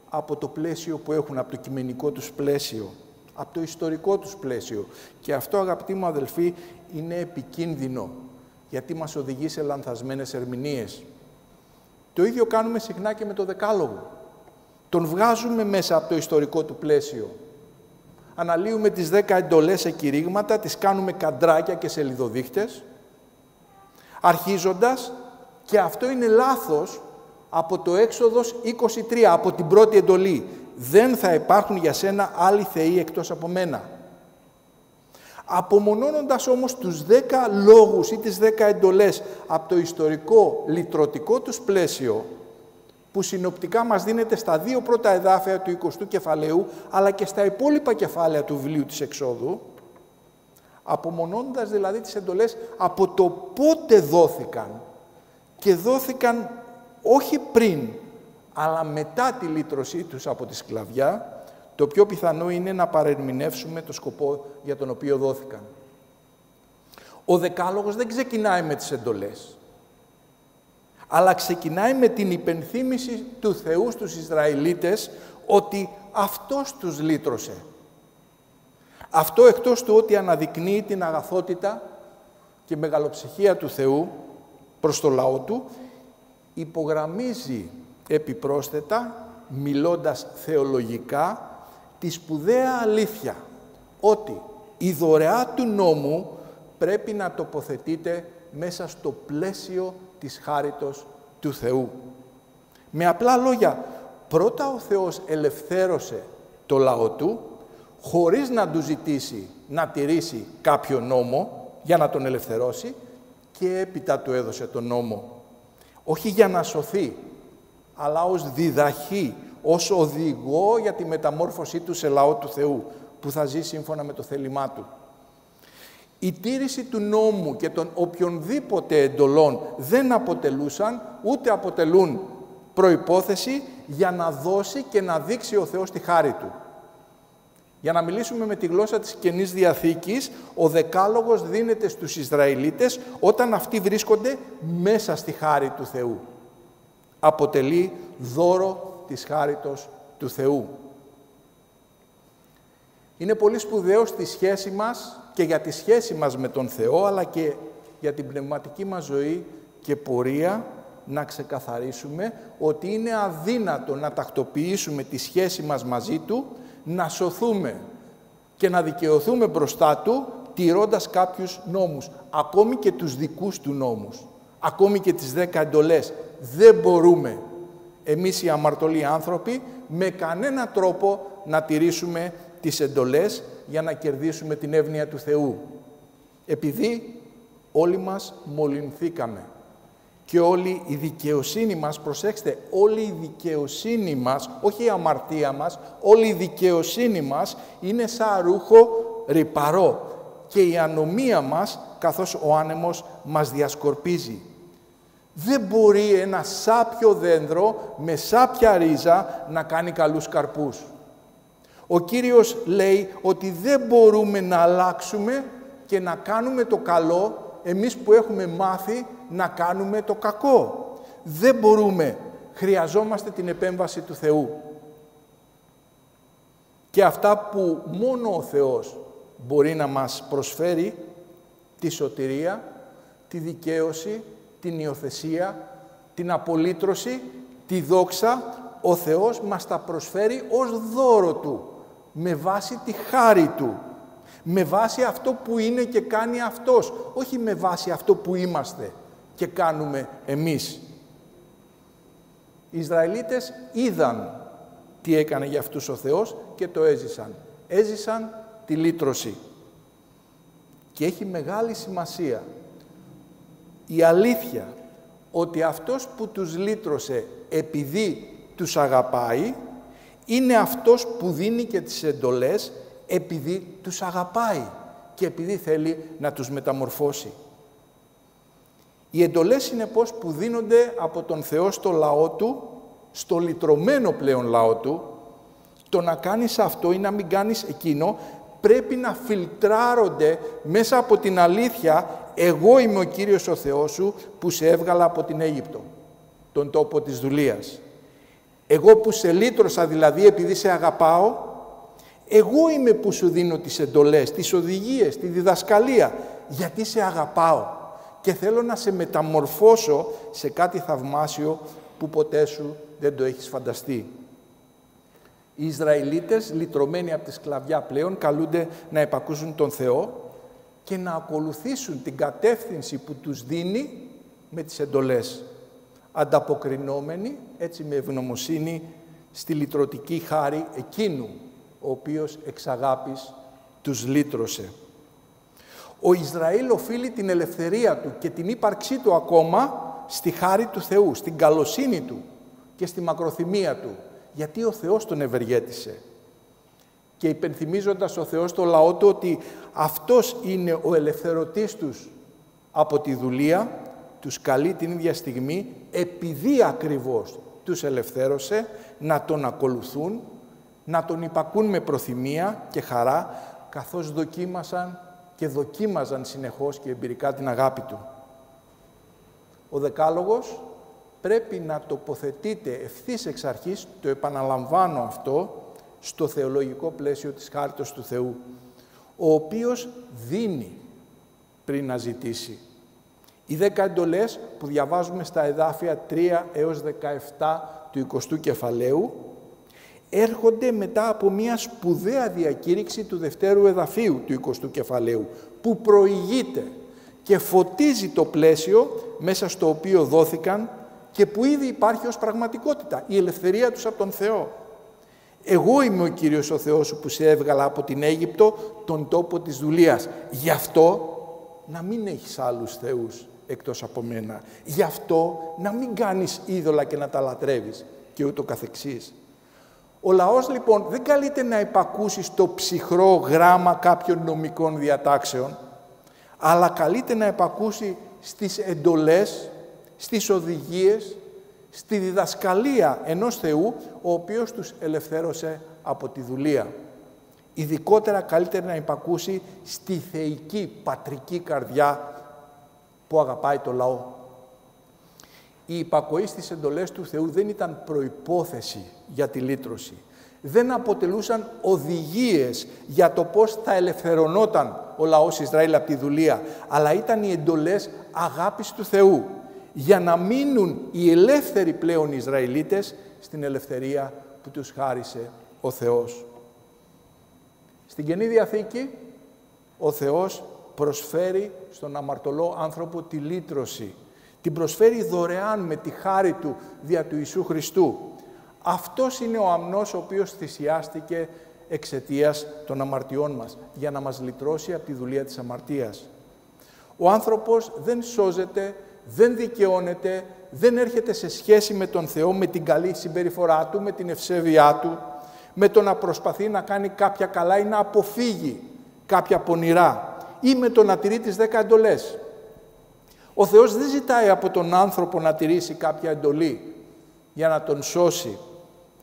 από το πλαίσιο που έχουν, από το κειμενικό τους πλαίσιο, από το ιστορικό τους πλαίσιο. Και αυτό, αγαπητοί μου αδελφοί, είναι επικίνδυνο, γιατί μας οδηγεί σε λανθασμένες ερμηνείες. Το ίδιο κάνουμε συχνά και με το Δεκάλογο. Τον βγάζουμε μέσα από το ιστορικό του πλαίσιο. Αναλύουμε τις 10 εντολές σε κηρύγματα, τις κάνουμε καντράκια και σελιδοδείχτες, αρχίζοντας, και αυτό είναι λάθος, από το Έξοδος 23, από την πρώτη εντολή. Δεν θα υπάρχουν για σένα άλλοι θεοί εκτός από μένα. Απομονώνοντας όμως τους 10 λόγους ή τις 10 εντολές από το ιστορικό λυτρωτικό τους πλαίσιο, που συνοπτικά μας δίνεται στα 2 πρώτα εδάφια του 20ου κεφαλαίου, αλλά και στα υπόλοιπα κεφάλαια του βιβλίου της Εξόδου, απομονώνοντας δηλαδή τις εντολές από το πότε δόθηκαν, και δόθηκαν όχι πριν, αλλά μετά τη λύτρωσή τους από τη σκλαβιά, το πιο πιθανό είναι να παρερμηνεύσουμε το σκοπό για τον οποίο δόθηκαν. Ο Δεκάλογος δεν ξεκινάει με τις εντολές, αλλά ξεκινάει με την υπενθύμηση του Θεού στους Ισραηλίτες ότι Αυτός τους λύτρωσε. Αυτό, εκτός του ότι αναδεικνύει την αγαθότητα και μεγαλοψυχία του Θεού προς το λαό του, υπογραμμίζει επιπρόσθετα, μιλώντας θεολογικά, τη σπουδαία αλήθεια ότι η δωρεά του νόμου πρέπει να τοποθετείται μέσα στο πλαίσιο της χάριτος του Θεού. Με απλά λόγια, πρώτα ο Θεός ελευθέρωσε το λαό του, χωρίς να του ζητήσει να τηρήσει κάποιο νόμο για να τον ελευθερώσει, και έπειτα του έδωσε τον νόμο. Όχι για να σωθεί, αλλά ως διδαχή, ως οδηγό για τη μεταμόρφωσή του σε λαό του Θεού, που θα ζει σύμφωνα με το θέλημά του. Η τήρηση του νόμου και των οποιονδήποτε εντολών δεν αποτελούσαν, ούτε αποτελούν προϋπόθεση για να δώσει και να δείξει ο Θεός τη χάρη του. Για να μιλήσουμε με τη γλώσσα της Καινής Διαθήκης, ο Δεκάλογος δίνεται στους Ισραηλίτες όταν αυτοί βρίσκονται μέσα στη χάρη του Θεού. Αποτελεί δώρο της χάριτος του Θεού. Είναι πολύ σπουδαίο στη σχέση μας και για τη σχέση μας με τον Θεό, αλλά και για την πνευματική μας ζωή και πορεία, να ξεκαθαρίσουμε ότι είναι αδύνατο να τακτοποιήσουμε τη σχέση μας μαζί Του, να σωθούμε και να δικαιωθούμε μπροστά Του, τηρώντας κάποιους νόμους, ακόμη και τους δικούς Του νόμους, ακόμη και τις 10 εντολές. Δεν μπορούμε εμείς οι αμαρτωλοί άνθρωποι με κανένα τρόπο να τηρήσουμε τις εντολές για να κερδίσουμε την εύνοια του Θεού. Επειδή όλοι μας μολυνθήκαμε και όλη η δικαιοσύνη μας, προσέξτε, όλη η δικαιοσύνη μας, όχι η αμαρτία μας, όλη η δικαιοσύνη μας είναι σαν ρούχο ρυπαρό και η ανομία μας, καθώς ο άνεμος μας διασκορπίζει. Δεν μπορεί ένα σάπιο δέντρο με σάπια ρίζα να κάνει καλούς καρπούς. Ο Κύριος λέει ότι δεν μπορούμε να αλλάξουμε και να κάνουμε το καλό εμείς που έχουμε μάθει να κάνουμε το κακό. Δεν μπορούμε. Χρειαζόμαστε την επέμβαση του Θεού. Και αυτά που μόνο ο Θεός μπορεί να μας προσφέρει, τη σωτηρία, τη δικαίωση, την υιοθεσία, την απολύτρωση, τη δόξα, ο Θεός μας τα προσφέρει ως δώρο Του, με βάση τη χάρη Του, με βάση αυτό που είναι και κάνει Αυτός, όχι με βάση αυτό που είμαστε και κάνουμε εμείς. Οι Ισραηλίτες είδαν τι έκανε για αυτούς ο Θεός και το έζησαν. Έζησαν τη λύτρωση. Και έχει μεγάλη σημασία η αλήθεια ότι αυτός που τους λύτρωσε επειδή τους αγαπάει, είναι αυτός που δίνει και τις εντολές επειδή τους αγαπάει και επειδή θέλει να τους μεταμορφώσει. Οι εντολές, συνεπώς, που δίνονται από τον Θεό στο λαό Του, στο λυτρωμένο πλέον λαό Του, το να κάνεις αυτό ή να μην κάνεις εκείνο, πρέπει να φιλτράρονται μέσα από την αλήθεια «Εγώ είμαι ο Κύριος ο Θεός σου που σε έβγαλα από την Αίγυπτο, τον τόπο της δουλείας». Εγώ που σε λύτρωσα δηλαδή επειδή σε αγαπάω, εγώ είμαι που σου δίνω τις εντολές, τις οδηγίες, τη διδασκαλία, γιατί σε αγαπάω και θέλω να σε μεταμορφώσω σε κάτι θαυμάσιο που ποτέ σου δεν το έχεις φανταστεί. Οι Ισραηλίτες, λυτρωμένοι από τη σκλαβιά πλέον, καλούνται να επακούσουν τον Θεό και να ακολουθήσουν την κατεύθυνση που τους δίνει με τις εντολές, ανταποκρινόμενοι έτσι με ευγνωμοσύνη στη λυτρωτική χάρη εκείνου, ο οποίος εξ αγάπης τους λύτρωσε. Ο Ισραήλ οφείλει την ελευθερία του και την ύπαρξή του ακόμα στη χάρη του Θεού, στην καλοσύνη του και στη μακροθυμία του, γιατί ο Θεός τον ευεργέτησε. Και υπενθυμίζοντας ο Θεός το λαό του ότι αυτός είναι ο ελευθερωτής τους από τη δουλεία, τους καλεί την ίδια στιγμή, επειδή ακριβώς τους ελευθέρωσε, να τον ακολουθούν, να τον υπακούν με προθυμία και χαρά, καθώς δοκίμασαν και δοκίμαζαν συνεχώς και εμπειρικά την αγάπη του. Ο Δεκάλογος πρέπει να τοποθετείται ευθύς εξ αρχής, το επαναλαμβάνω αυτό, στο θεολογικό πλαίσιο της χάριτος του Θεού, ο οποίος δίνει πριν να ζητήσει. Οι 10 εντολές που διαβάζουμε στα εδάφια 3 έως 17 του 20ου κεφαλαίου έρχονται μετά από μια σπουδαία διακήρυξη του δευτέρου εδαφίου του 20ου κεφαλαίου, που προηγείται και φωτίζει το πλαίσιο μέσα στο οποίο δόθηκαν και που ήδη υπάρχει ως πραγματικότητα, η ελευθερία τους από τον Θεό. «Εγώ είμαι ο Κύριος ο Θεός σου που σε έβγαλα από την Αίγυπτο, τον τόπο της δουλείας. Γι' αυτό να μην έχεις άλλους θεούς εκτός από μένα. Γι' αυτό να μην κάνεις είδωλα και να τα λατρεύεις» και ούτω καθεξής. Ο λαός λοιπόν δεν καλείται να υπακούσει στο ψυχρό γράμμα κάποιων νομικών διατάξεων, αλλά καλείται να υπακούσει στις εντολές, στις οδηγίες, στη διδασκαλία ενός Θεού, ο οποίος τους ελευθέρωσε από τη δουλεία. Ειδικότερα καλύτερα να υπακούσει στη θεϊκή πατρική καρδιά που αγαπάει το λαό. Η υπακοή στις εντολές του Θεού δεν ήταν προϋπόθεση για τη λύτρωση. Δεν αποτελούσαν οδηγίες για το πώς θα ελευθερωνόταν ο λαός Ισραήλ από τη δουλεία, αλλά ήταν οι εντολές αγάπης του Θεού. για να μείνουν οι ελεύθεροι πλέον Ισραηλίτες στην ελευθερία που τους χάρισε ο Θεός. Στην Καινή Διαθήκη, ο Θεός προσφέρει στον αμαρτωλό άνθρωπο τη λύτρωση. Την προσφέρει δωρεάν με τη χάρη Του δια του Ιησού Χριστού. Αυτός είναι ο αμνός ο οποίος θυσιάστηκε εξαιτίας των αμαρτιών μας, για να μας λυτρώσει από τη δουλεία της αμαρτίας. Ο άνθρωπος δεν σώζεται, δεν δικαιώνεται, δεν έρχεται σε σχέση με τον Θεό, με την καλή συμπεριφορά Του, με την ευσέβειά Του, με το να προσπαθεί να κάνει κάποια καλά ή να αποφύγει κάποια πονηρά ή με το να τηρεί τις 10 εντολές. Ο Θεός δεν ζητάει από τον άνθρωπο να τηρήσει κάποια εντολή για να τον σώσει,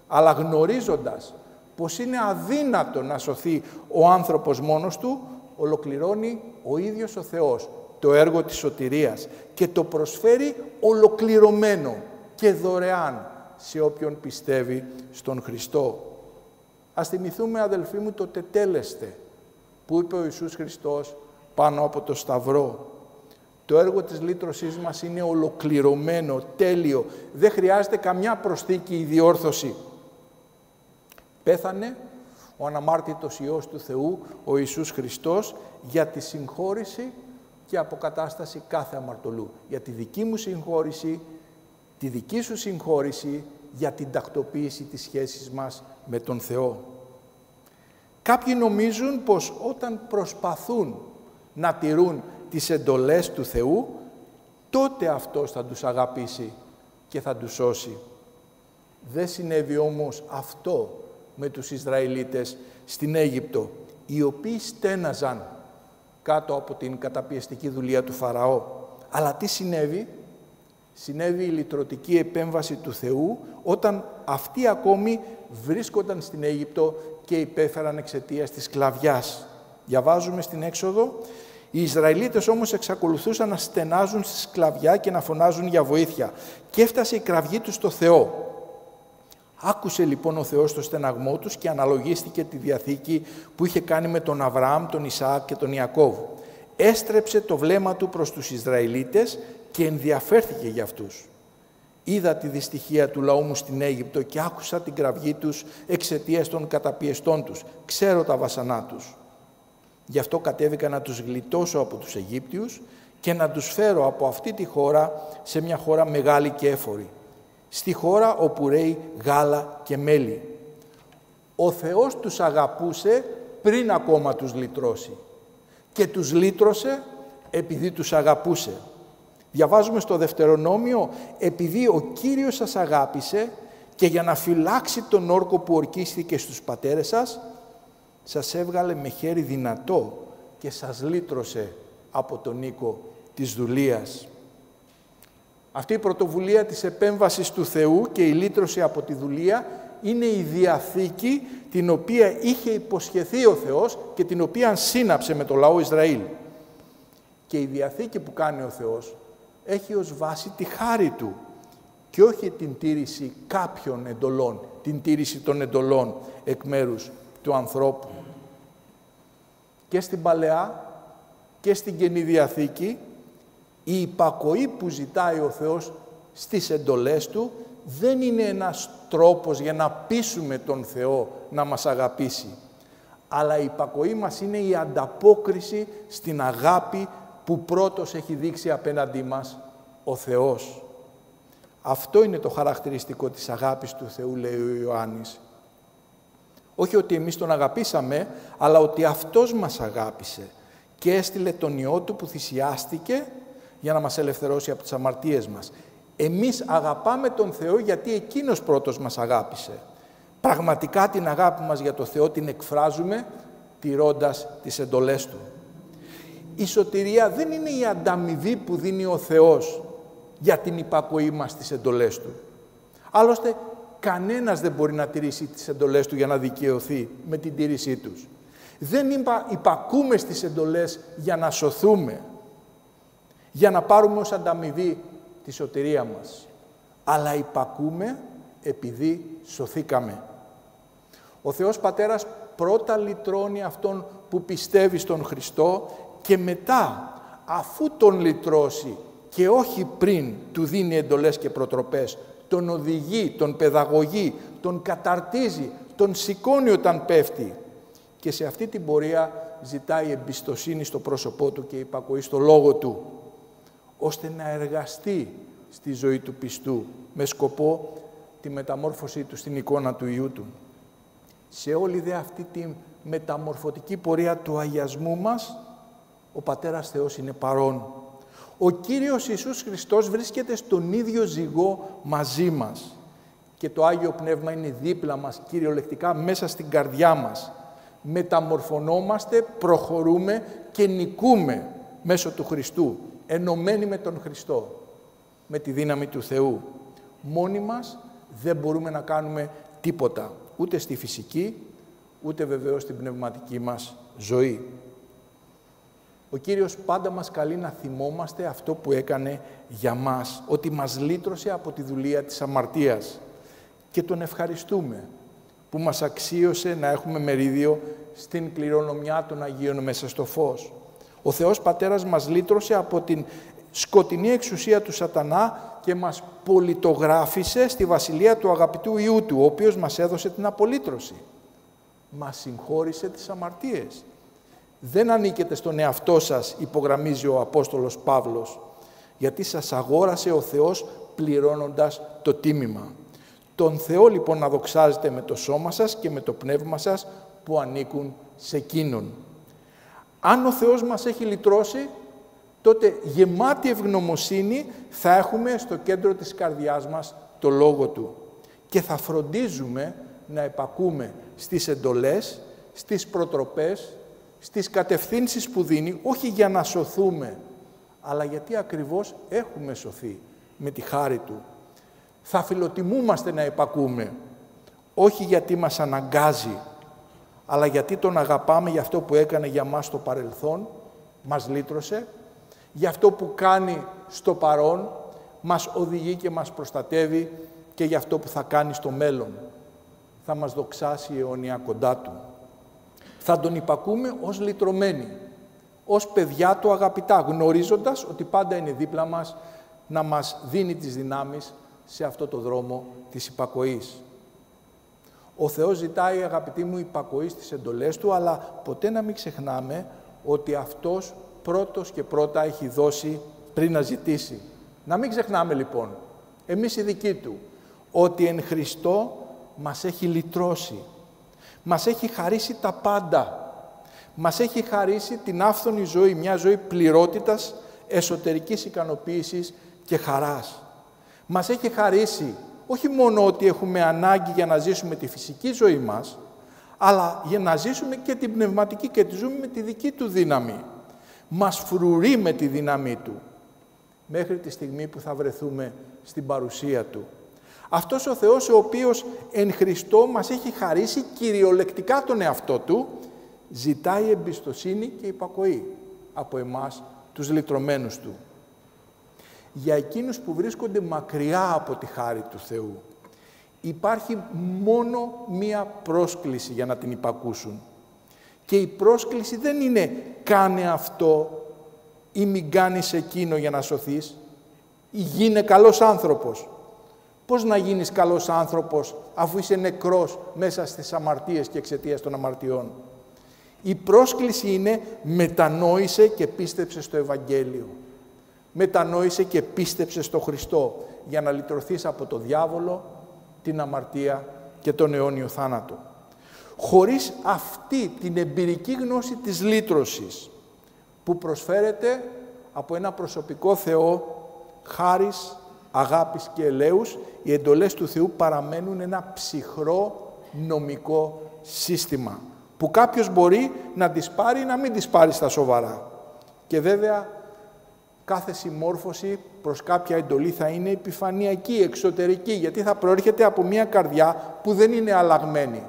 αλλά γνωρίζοντας πως είναι αδύνατο να σωθεί ο άνθρωπος μόνος του, ολοκληρώνει ο ίδιος ο Θεός το έργο της σωτηρίας και το προσφέρει ολοκληρωμένο και δωρεάν σε όποιον πιστεύει στον Χριστό. Ας θυμηθούμε, αδελφοί μου, το τετέλεστε που είπε ο Ιησούς Χριστός πάνω από το Σταυρό. Το έργο της λύτρωσής μας είναι ολοκληρωμένο, τέλειο. Δεν χρειάζεται καμιά προσθήκη ή διόρθωση. Πέθανε ο αναμάρτητος Υιός του Θεού, ο Ιησούς Χριστός, για τη συγχώρηση και αποκατάσταση κάθε αμαρτωλού. Για τη δική μου συγχώρηση, τη δική σου συγχώρηση, για την τακτοποίηση της σχέσης μας με τον Θεό. Κάποιοι νομίζουν πως όταν προσπαθούν να τηρούν τις εντολές του Θεού, τότε Αυτός θα τους αγαπήσει και θα τους σώσει. Δεν συνέβη όμως αυτό με τους Ισραηλίτες στην Αίγυπτο, οι οποίοι στέναζαν κάτω από την καταπιεστική δουλεία του Φαραώ. Αλλά τι συνέβη? Συνέβη η λυτρωτική επέμβαση του Θεού όταν αυτοί ακόμη βρίσκονταν στην Αίγυπτο και υπέφεραν εξαιτίας της σκλαβιάς. Διαβάζουμε στην Έξοδο, οι Ισραηλίτες όμως εξακολουθούσαν να στενάζουν στη σκλαβιά και να φωνάζουν για βοήθεια. Και έφτασε η κραυγή τους στο Θεό. Άκουσε λοιπόν ο Θεός το στεναγμό τους και αναλογίστηκε τη διαθήκη που είχε κάνει με τον Αβραάμ, τον Ισαάκ και τον Ιακώβ. Έστρεψε το βλέμμα του προς τους Ισραηλίτες και ενδιαφέρθηκε για αυτούς. Είδα τη δυστυχία του λαού μου στην Αίγυπτο και άκουσα την κραυγή τους εξαιτίας των καταπιεστών τους. Ξέρω τα βασανά τους. Γι' αυτό κατέβηκα να τους γλιτώσω από τους Αιγύπτιους και να τους φέρω από αυτή τη χώρα σε μια χώρα μεγάλη και έφορη. Στη χώρα όπου ρέει γάλα και μέλι. Ο Θεός τους αγαπούσε πριν ακόμα τους λυτρώσει. Και τους λύτρωσε επειδή τους αγαπούσε. Διαβάζουμε στο Δευτερονόμιο, επειδή ο Κύριος σας αγάπησε και για να φυλάξει τον όρκο που ορκίστηκε στους πατέρες σας, σας έβγαλε με χέρι δυνατό και σας λύτρωσε από τον οίκο της δουλείας. Αυτή η πρωτοβουλία της επέμβασης του Θεού και η λύτρωση από τη δουλεία είναι η διαθήκη την οποία είχε υποσχεθεί ο Θεός και την οποία σύναψε με το λαό Ισραήλ. Και η διαθήκη που κάνει ο Θεός έχει ως βάση τη χάρη Του και όχι την τήρηση κάποιων εντολών, την τήρηση των εντολών εκ μέρους του ανθρώπου. Και στην Παλαιά και στην Καινή Διαθήκη η υπακοή που ζητάει ο Θεός στις εντολές Του δεν είναι ένας τρόπος για να πείσουμε τον Θεό να μας αγαπήσει, αλλά η υπακοή μας είναι η ανταπόκριση στην αγάπη που πρώτος έχει δείξει απέναντί μας ο Θεός. Αυτό είναι το χαρακτηριστικό της αγάπης του Θεού, λέει ο Ιωάννης. Όχι ότι εμείς τον αγαπήσαμε, αλλά ότι Αυτός μας αγάπησε και έστειλε τον Υιό Του που θυσιάστηκε για να μας ελευθερώσει από τις αμαρτίες μας. Εμείς αγαπάμε τον Θεό γιατί Εκείνος πρώτος μας αγάπησε. Πραγματικά την αγάπη μας για τον Θεό την εκφράζουμε τηρώντας τις εντολές Του. Η σωτηρία δεν είναι η ανταμοιβή που δίνει ο Θεός για την υπακοή μας στις εντολές Του. Άλλωστε, κανένας δεν μπορεί να τηρήσει τις εντολές Του για να δικαιωθεί με την τήρησή τους. Δεν υπακούμε στις εντολές για να σωθούμε, για να πάρουμε ως ανταμοιβή τη σωτηρία μας, αλλά υπακούμε επειδή σωθήκαμε. Ο Θεός Πατέρας πρώτα λυτρώνει αυτόν που πιστεύει στον Χριστό και μετά, αφού τον λυτρώσει και όχι πριν του δίνει εντολές και προτροπές. Τον οδηγεί, τον παιδαγωγεί, τον καταρτίζει, τον σηκώνει όταν πέφτει. Και σε αυτή την πορεία ζητάει εμπιστοσύνη στο πρόσωπό του και υπακοή στο λόγο του, ώστε να εργαστεί στη ζωή του πιστού με σκοπό τη μεταμόρφωσή του στην εικόνα του Υιού του. Σε όλη δε αυτή τη μεταμορφωτική πορεία του αγιασμού μας, ο Πατέρας Θεός είναι παρόν. Ο Κύριος Ιησούς Χριστός βρίσκεται στον ίδιο ζυγό μαζί μας και το Άγιο Πνεύμα είναι δίπλα μας, κυριολεκτικά μέσα στην καρδιά μας. Μεταμορφωνόμαστε, προχωρούμε και νικούμε μέσω του Χριστού, ενωμένοι με τον Χριστό, με τη δύναμη του Θεού. Μόνοι μας δεν μπορούμε να κάνουμε τίποτα, ούτε στη φυσική, ούτε βεβαίως στην πνευματική μας ζωή. Ο Κύριος πάντα μας καλεί να θυμόμαστε αυτό που έκανε για μας, ότι μας λύτρωσε από τη δουλεία της αμαρτίας και τον ευχαριστούμε που μας αξίωσε να έχουμε μερίδιο στην κληρονομιά των Αγίων μέσα στο φως. Ο Θεός Πατέρας μας λύτρωσε από την σκοτεινή εξουσία του σατανά και μας πολιτογράφησε στη βασιλεία του αγαπητού Υιού του, ο οποίος μας έδωσε την απολύτρωση. Μας συγχώρησε τις αμαρτίες. Δεν ανήκετε στον εαυτό σας, υπογραμμίζει ο Απόστολος Παύλος, γιατί σας αγόρασε ο Θεός πληρώνοντας το τίμημα. Τον Θεό λοιπόν να δοξάζετε με το σώμα σας και με το πνεύμα σας που ανήκουν σε Εκείνον. Αν ο Θεός μας έχει λυτρώσει, τότε γεμάτη ευγνωμοσύνη θα έχουμε στο κέντρο της καρδιάς μας το Λόγο Του και θα φροντίζουμε να επακούμε στις εντολές, στις προτροπές, στις κατευθύνσεις που δίνει, όχι για να σωθούμε, αλλά γιατί ακριβώς έχουμε σωθεί με τη χάρη Του. Θα φιλοτιμούμαστε να επακούμε, όχι γιατί μας αναγκάζει, αλλά γιατί Τον αγαπάμε για αυτό που έκανε για μας στο παρελθόν, μας λύτρωσε, για αυτό που κάνει στο παρόν, μας οδηγεί και μας προστατεύει και για αυτό που θα κάνει στο μέλλον. Θα μας δοξάσει αιώνια κοντά Του. Θα Τον υπακούμε ως λυτρωμένοι, ως παιδιά Του αγαπητά, γνωρίζοντας ότι πάντα είναι δίπλα μας να μας δίνει τις δυνάμεις σε αυτό το δρόμο της υπακοής. Ο Θεός ζητάει, αγαπητοί μου, υπακοή στις εντολές Του, αλλά ποτέ να μην ξεχνάμε ότι Αυτός πρώτος και πρώτα έχει δώσει πριν να ζητήσει. Να μην ξεχνάμε λοιπόν, εμείς οι δικοί Του, ότι εν Χριστώ μας έχει λυτρώσει. Μας έχει χαρίσει τα πάντα. Μας έχει χαρίσει την άφθονη ζωή, μια ζωή πληρότητας, εσωτερικής ικανοποίησης και χαράς. Μας έχει χαρίσει όχι μόνο ότι έχουμε ανάγκη για να ζήσουμε τη φυσική ζωή μας, αλλά για να ζήσουμε και την πνευματική και τη ζούμε με τη δική Του δύναμη. Μας φρουρεί με τη δύναμή Του, μέχρι τη στιγμή που θα βρεθούμε στην παρουσία Του. Αυτός ο Θεός ο οποίος εν Χριστώ μας έχει χαρίσει κυριολεκτικά τον εαυτό Του, ζητάει εμπιστοσύνη και υπακοή από εμάς τους λυτρωμένους Του. Για εκείνους που βρίσκονται μακριά από τη χάρη του Θεού, υπάρχει μόνο μία πρόσκληση για να την υπακούσουν. Και η πρόσκληση δεν είναι «κάνε αυτό» ή «μην κάνεις εκείνο για να σωθείς» ή «γίνε καλός άνθρωπος». Πώς να γίνεις καλός άνθρωπος αφού είσαι νεκρός μέσα στις αμαρτίες και εξαιτίας των αμαρτιών? Η πρόσκληση είναι «μετανόησε και πίστεψε στο Ευαγγέλιο». Μετανόησε και πίστεψε στο Χριστό για να λυτρωθείς από το διάβολο, την αμαρτία και τον αιώνιο θάνατο. Χωρίς αυτή την εμπειρική γνώση της λύτρωσης που προσφέρεται από ένα προσωπικό Θεό, χάρις, αγάπης και ελέους, οι εντολές του Θεού παραμένουν ένα ψυχρό νομικό σύστημα που κάποιος μπορεί να τις πάρει ή να μην τις πάρει στα σοβαρά. Και βέβαια κάθε συμμόρφωση προς κάποια εντολή θα είναι επιφανειακή, εξωτερική, γιατί θα προέρχεται από μια καρδιά που δεν είναι αλλαγμένη,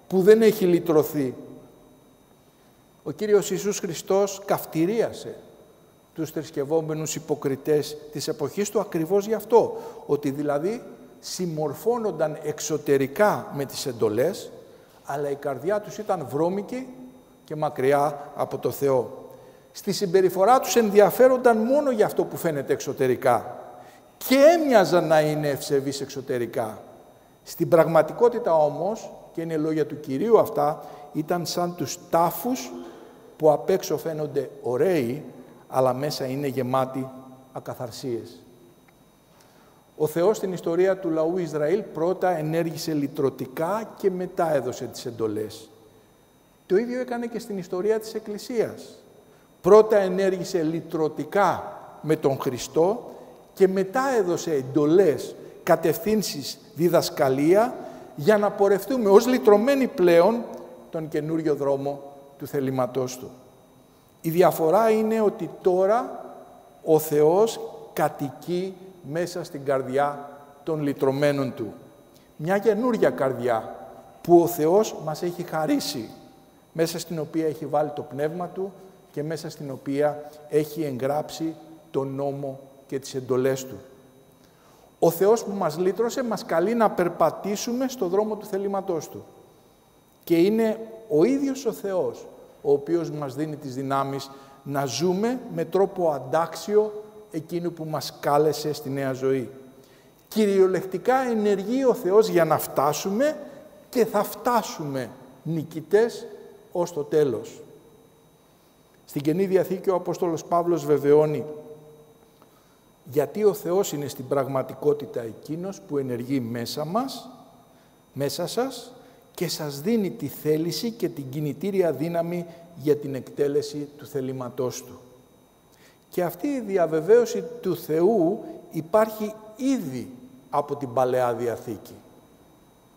που δεν έχει λυτρωθεί. Ο Κύριος Ιησούς Χριστός καυτηρίασε τους θρησκευόμενους υποκριτές της εποχής Του ακριβώς γι' αυτό, ότι δηλαδή συμμορφώνονταν εξωτερικά με τις εντολές, αλλά η καρδιά τους ήταν βρώμικη και μακριά από το Θεό. Στη συμπεριφορά τους ενδιαφέρονταν μόνο για αυτό που φαίνεται εξωτερικά και έμοιαζαν να είναι ευσεβείς εξωτερικά. Στην πραγματικότητα όμως, και είναι λόγια του Κυρίου αυτά, ήταν σαν τους τάφους που απ' έξω φαίνονται ωραίοι, αλλά μέσα είναι γεμάτοι ακαθαρσίες. Ο Θεός στην ιστορία του λαού Ισραήλ πρώτα ενέργησε λυτρωτικά και μετά έδωσε τις εντολές. Το ίδιο έκανε και στην ιστορία της Εκκλησίας. Πρώτα ενέργησε λυτρωτικά με τον Χριστό και μετά έδωσε εντολές, κατευθύνσεις, διδασκαλία για να πορευτούμε ως λυτρωμένοι πλέον τον καινούριο δρόμο του θελήματός Του. Η διαφορά είναι ότι τώρα ο Θεός κατοικεί μέσα στην καρδιά των λυτρωμένων Του. Μια καινούρια καρδιά που ο Θεός μας έχει χαρίσει, μέσα στην οποία έχει βάλει το Πνεύμα Του και μέσα στην οποία έχει εγγράψει τον νόμο και τις εντολές Του. Ο Θεός που μας λύτρωσε μας καλεί να περπατήσουμε στο δρόμο του θελήματός Του. Και είναι ο ίδιος ο Θεός ο οποίος μας δίνει τις δυνάμεις να ζούμε με τρόπο αντάξιο εκείνου που μας κάλεσε στη νέα ζωή. Κυριολεκτικά ενεργεί ο Θεός για να φτάσουμε και θα φτάσουμε νικητές ως το τέλος. Στην Καινή Διαθήκη ο Απόστολος Παύλος βεβαιώνει γιατί ο Θεός είναι στην πραγματικότητα εκείνος που ενεργεί μέσα σας και σας δίνει τη θέληση και την κινητήρια δύναμη για την εκτέλεση του θελήματός Του. Και αυτή η διαβεβαίωση του Θεού υπάρχει ήδη από την Παλαιά Διαθήκη.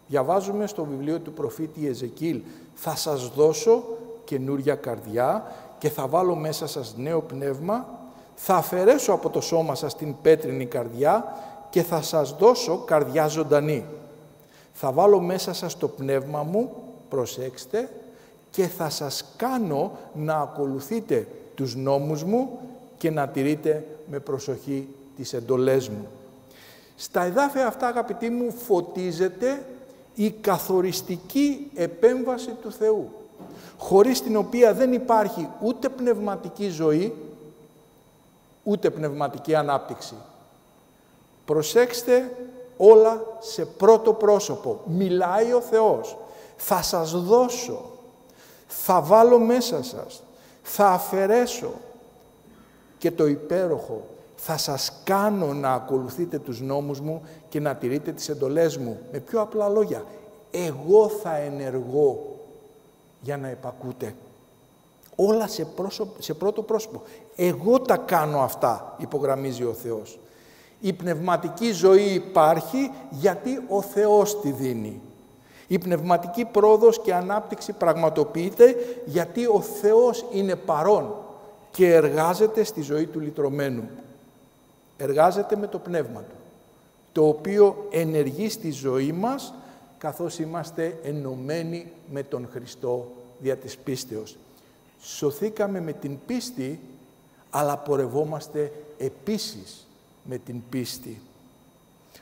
Διαβάζουμε στο βιβλίο του προφήτη Εζεκίλ «Θα σας δώσω καινούρια καρδιά και θα βάλω μέσα σας νέο πνεύμα, θα αφαιρέσω από το σώμα σας την πέτρινη καρδιά και θα σας δώσω καρδιά ζωντανή. Θα βάλω μέσα σας το πνεύμα μου, προσέξτε, και θα σας κάνω να ακολουθείτε τους νόμους μου και να τηρείτε με προσοχή τις εντολές μου». Στα εδάφια αυτά, αγαπητοί μου, φωτίζεται η καθοριστική επέμβαση του Θεού, χωρίς την οποία δεν υπάρχει ούτε πνευματική ζωή, ούτε πνευματική ανάπτυξη. Προσέξτε όλα σε πρώτο πρόσωπο. Μιλάει ο Θεός. Θα σας δώσω, θα βάλω μέσα σας, θα αφαιρέσω και το υπέροχο, θα σας κάνω να ακολουθείτε τους νόμους μου και να τηρείτε τις εντολές μου. Με πιο απλά λόγια, εγώ θα ενεργώ για να επακούτε. Όλα σε πρώτο πρόσωπο. Εγώ τα κάνω αυτά, υπογραμμίζει ο Θεός. Η πνευματική ζωή υπάρχει γιατί ο Θεός τη δίνει. Η πνευματική πρόοδος και ανάπτυξη πραγματοποιείται γιατί ο Θεός είναι παρόν και εργάζεται στη ζωή του λυτρωμένου. Εργάζεται με το Πνεύμα Του, το οποίο ενεργεί στη ζωή μας καθώς είμαστε ενωμένοι με τον Χριστό δια της πίστεως. Σωθήκαμε με την πίστη, αλλά πορευόμαστε επίσης με την πίστη.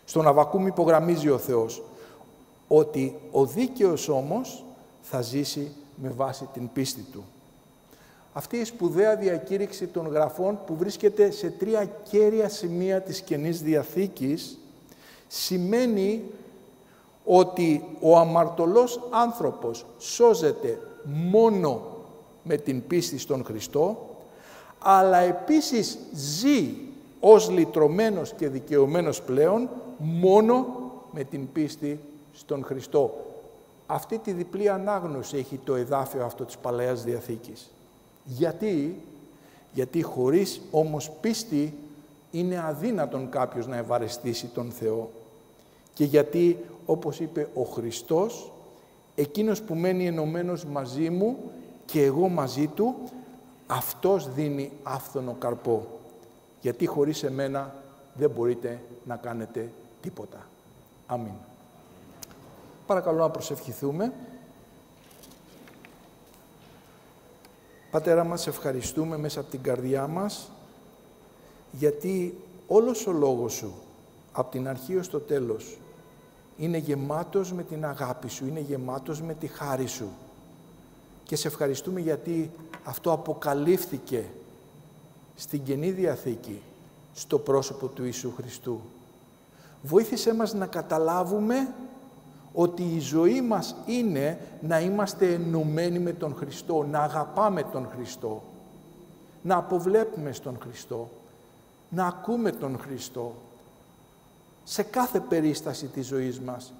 Στον Αββακούμ υπογραμμίζει ο Θεός ότι ο δίκαιος όμως θα ζήσει με βάση την πίστη του. Αυτή η σπουδαία διακήρυξη των Γραφών που βρίσκεται σε 3 κέρια σημεία της Καινής Διαθήκης σημαίνει ότι ο αμαρτωλός άνθρωπος σώζεται μόνο με την πίστη στον Χριστό, αλλά επίσης ζει ως λυτρωμένος και δικαιωμένος πλέον μόνο με την πίστη στον Χριστό. Αυτή τη διπλή ανάγνωση έχει το εδάφιο αυτό της Παλαιάς Διαθήκης. Γιατί χωρίς όμως πίστη είναι αδύνατον κάποιος να ευαρεστήσει τον Θεό. Και γιατί, όπως είπε ο Χριστός, εκείνος που μένει ενωμένος μαζί μου και εγώ μαζί του, αυτός δίνει άφθονο καρπό. Γιατί χωρίς εμένα δεν μπορείτε να κάνετε τίποτα. Αμήν. Παρακαλώ να προσευχηθούμε. Πατέρα μας, ευχαριστούμε μέσα από την καρδιά μας, γιατί όλος ο λόγος Σου, από την αρχή ως το τέλος, είναι γεμάτος με την αγάπη Σου, είναι γεμάτος με τη χάρη Σου. Και σε ευχαριστούμε γιατί αυτό αποκαλύφθηκε στην Καινή Διαθήκη, στο πρόσωπο του Ιησού Χριστού. Βοήθησέ μας να καταλάβουμε ότι η ζωή μας είναι να είμαστε ενωμένοι με τον Χριστό, να αγαπάμε τον Χριστό, να αποβλέπουμε στον Χριστό, να ακούμε τον Χριστό σε κάθε περίσταση της ζωής μας.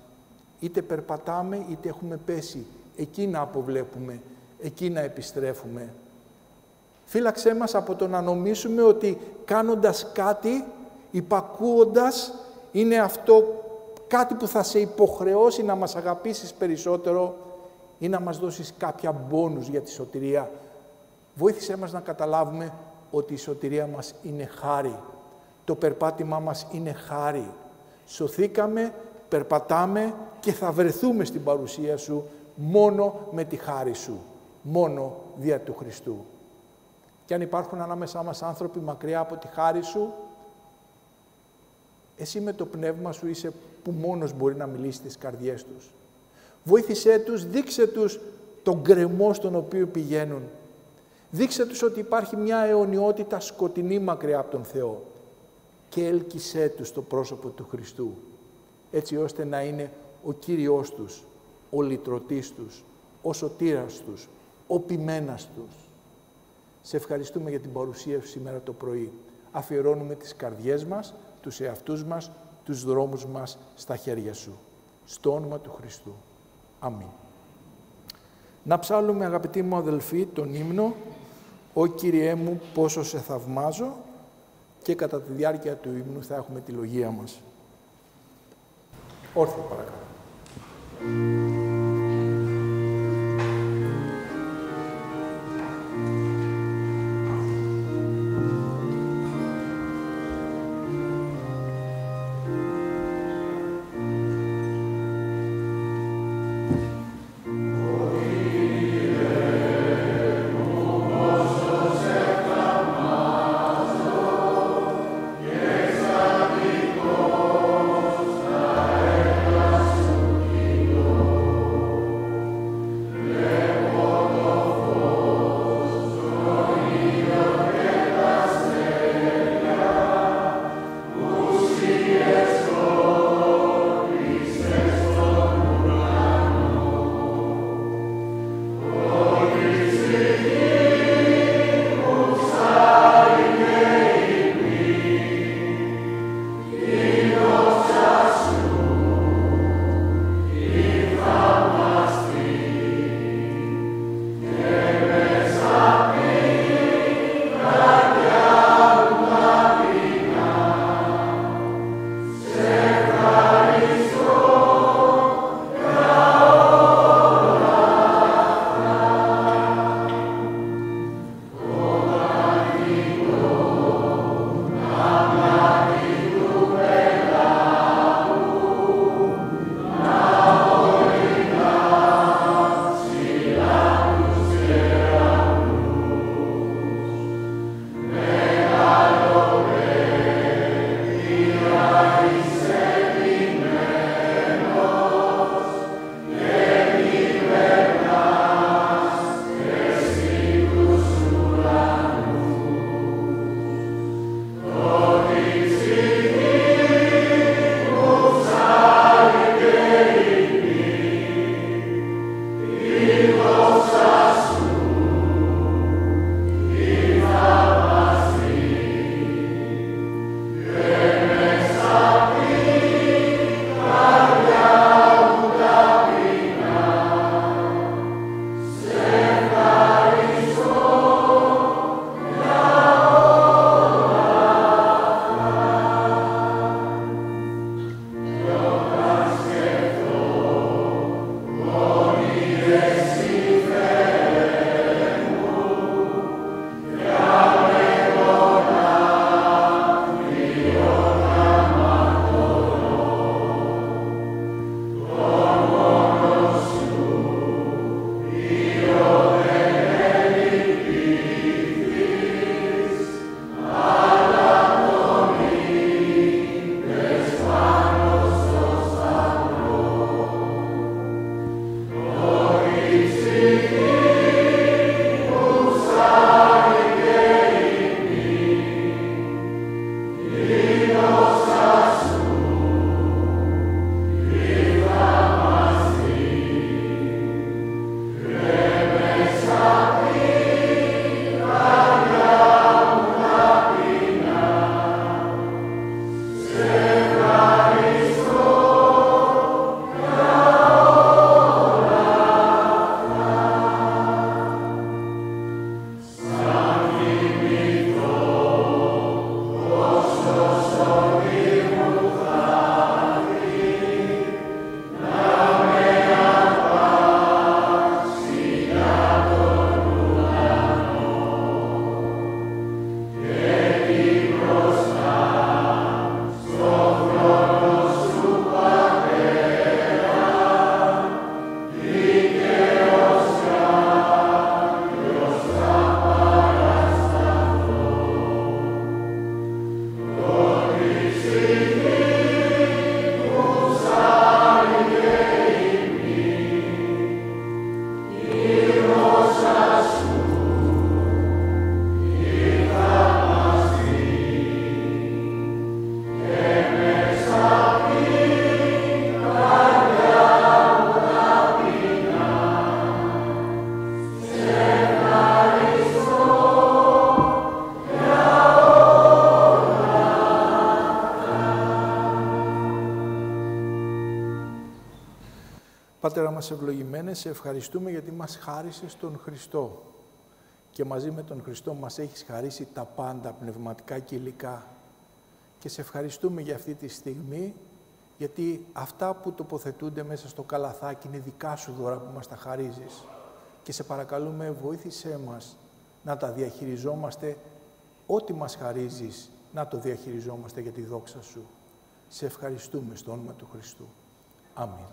Είτε περπατάμε, είτε έχουμε πέσει, εκεί να αποβλέπουμε, εκεί να επιστρέφουμε. Φύλαξέ μας από το να νομίσουμε ότι κάνοντας κάτι, υπακούοντας, είναι αυτό κάτι που θα σε υποχρεώσει να μας αγαπήσεις περισσότερο ή να μας δώσεις κάποια μπόνους για τη σωτηρία. Βοήθησέ μας να καταλάβουμε ότι η σωτηρία μας είναι χάρη. Το περπάτημά μας είναι χάρη. Σωθήκαμε, περπατάμε και θα βρεθούμε στην παρουσία Σου μόνο με τη χάρη Σου. Μόνο δια του Χριστού. Και αν υπάρχουν ανάμεσά μας άνθρωποι μακριά από τη χάρη Σου, Εσύ με το πνεύμα Σου είσαι που μόνος μπορεί να μιλήσει στις καρδιές τους. Βοήθησέ τους, δείξε τους τον γκρεμό στον οποίο πηγαίνουν. Δείξε τους ότι υπάρχει μια αιωνιότητα σκοτεινή μακριά από τον Θεό και έλκυσέ τους το πρόσωπο του Χριστού, έτσι ώστε να είναι ο Κύριος τους, ο λυτρωτής τους, ο σωτήρας τους, ο ποιμένας τους. Σε ευχαριστούμε για την παρουσία Σου σήμερα το πρωί. Αφιερώνουμε τις καρδιές μας, τους εαυτούς μας, τους δρόμους μας στα χέρια Σου. Στο όνομα του Χριστού. Αμήν. Να ψάλλουμε, αγαπητοί μου αδελφοί, τον ύμνο «Ω Κύριέ μου, πόσο σε θαυμάζω» και κατά τη διάρκεια του ύμνου θα έχουμε τη λογία μας. Όρθιο παρακαλώ. Amen. Πατέρα μας ευλογημένε, σε ευχαριστούμε γιατί μας χάρισες τον Χριστό και μαζί με τον Χριστό μας έχεις χαρίσει τα πάντα, πνευματικά και υλικά. Και σε ευχαριστούμε για αυτή τη στιγμή, γιατί αυτά που τοποθετούνται μέσα στο καλαθάκι είναι δικά σου δώρα που μας τα χαρίζεις. Και σε παρακαλούμε, βοήθησέ μας να τα διαχειριζόμαστε, ό,τι μας χαρίζεις, να το διαχειριζόμαστε για τη δόξα σου. Σε ευχαριστούμε στο όνομα του Χριστού. Αμήν.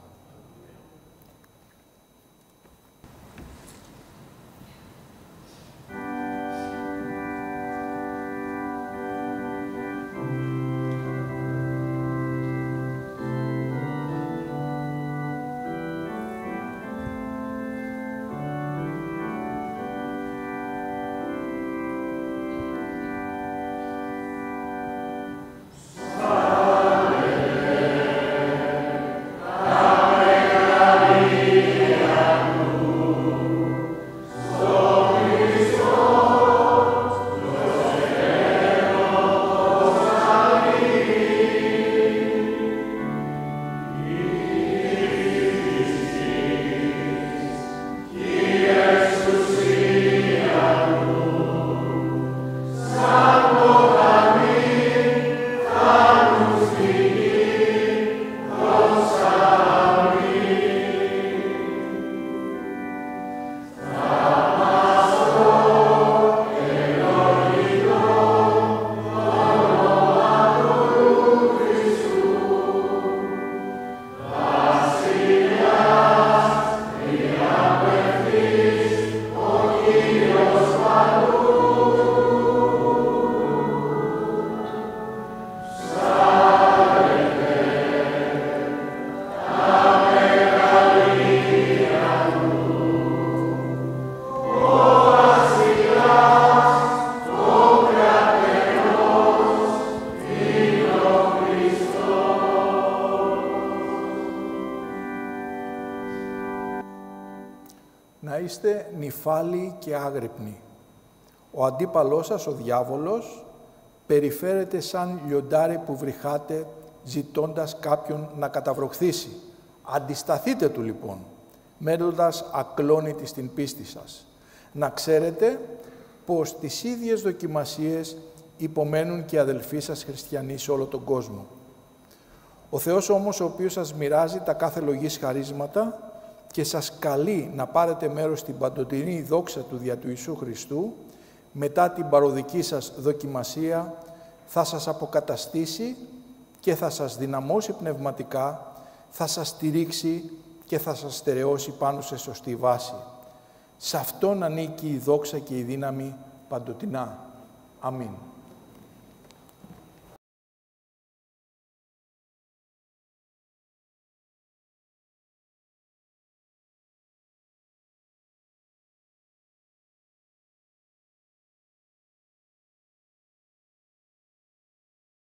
Να είστε νηφάλιοι και άγρυπνοι. Ο αντίπαλός σας, ο διάβολος, περιφέρεται σαν λιοντάρι που βρυχάτε, ζητώντας κάποιον να καταβροχθήσει. Αντισταθείτε του λοιπόν, μένοντας ακλόνητοι στην πίστη σας. Να ξέρετε πως τις ίδιες δοκιμασίες υπομένουν και οι αδελφοί σας χριστιανοί σε όλο τον κόσμο. Ο Θεός όμως, ο οποίος σας μοιράζει τα κάθε λογής χαρίσματα και σας καλεί να πάρετε μέρος στην παντοτινή δόξα του δια του Ιησού Χριστού, μετά την παροδική σας δοκιμασία, θα σας αποκαταστήσει και θα σας δυναμώσει πνευματικά, θα σας στηρίξει και θα σας στερεώσει πάνω σε σωστή βάση. Σε Αυτόν ανήκει η δόξα και η δύναμη παντοτινά. Αμήν.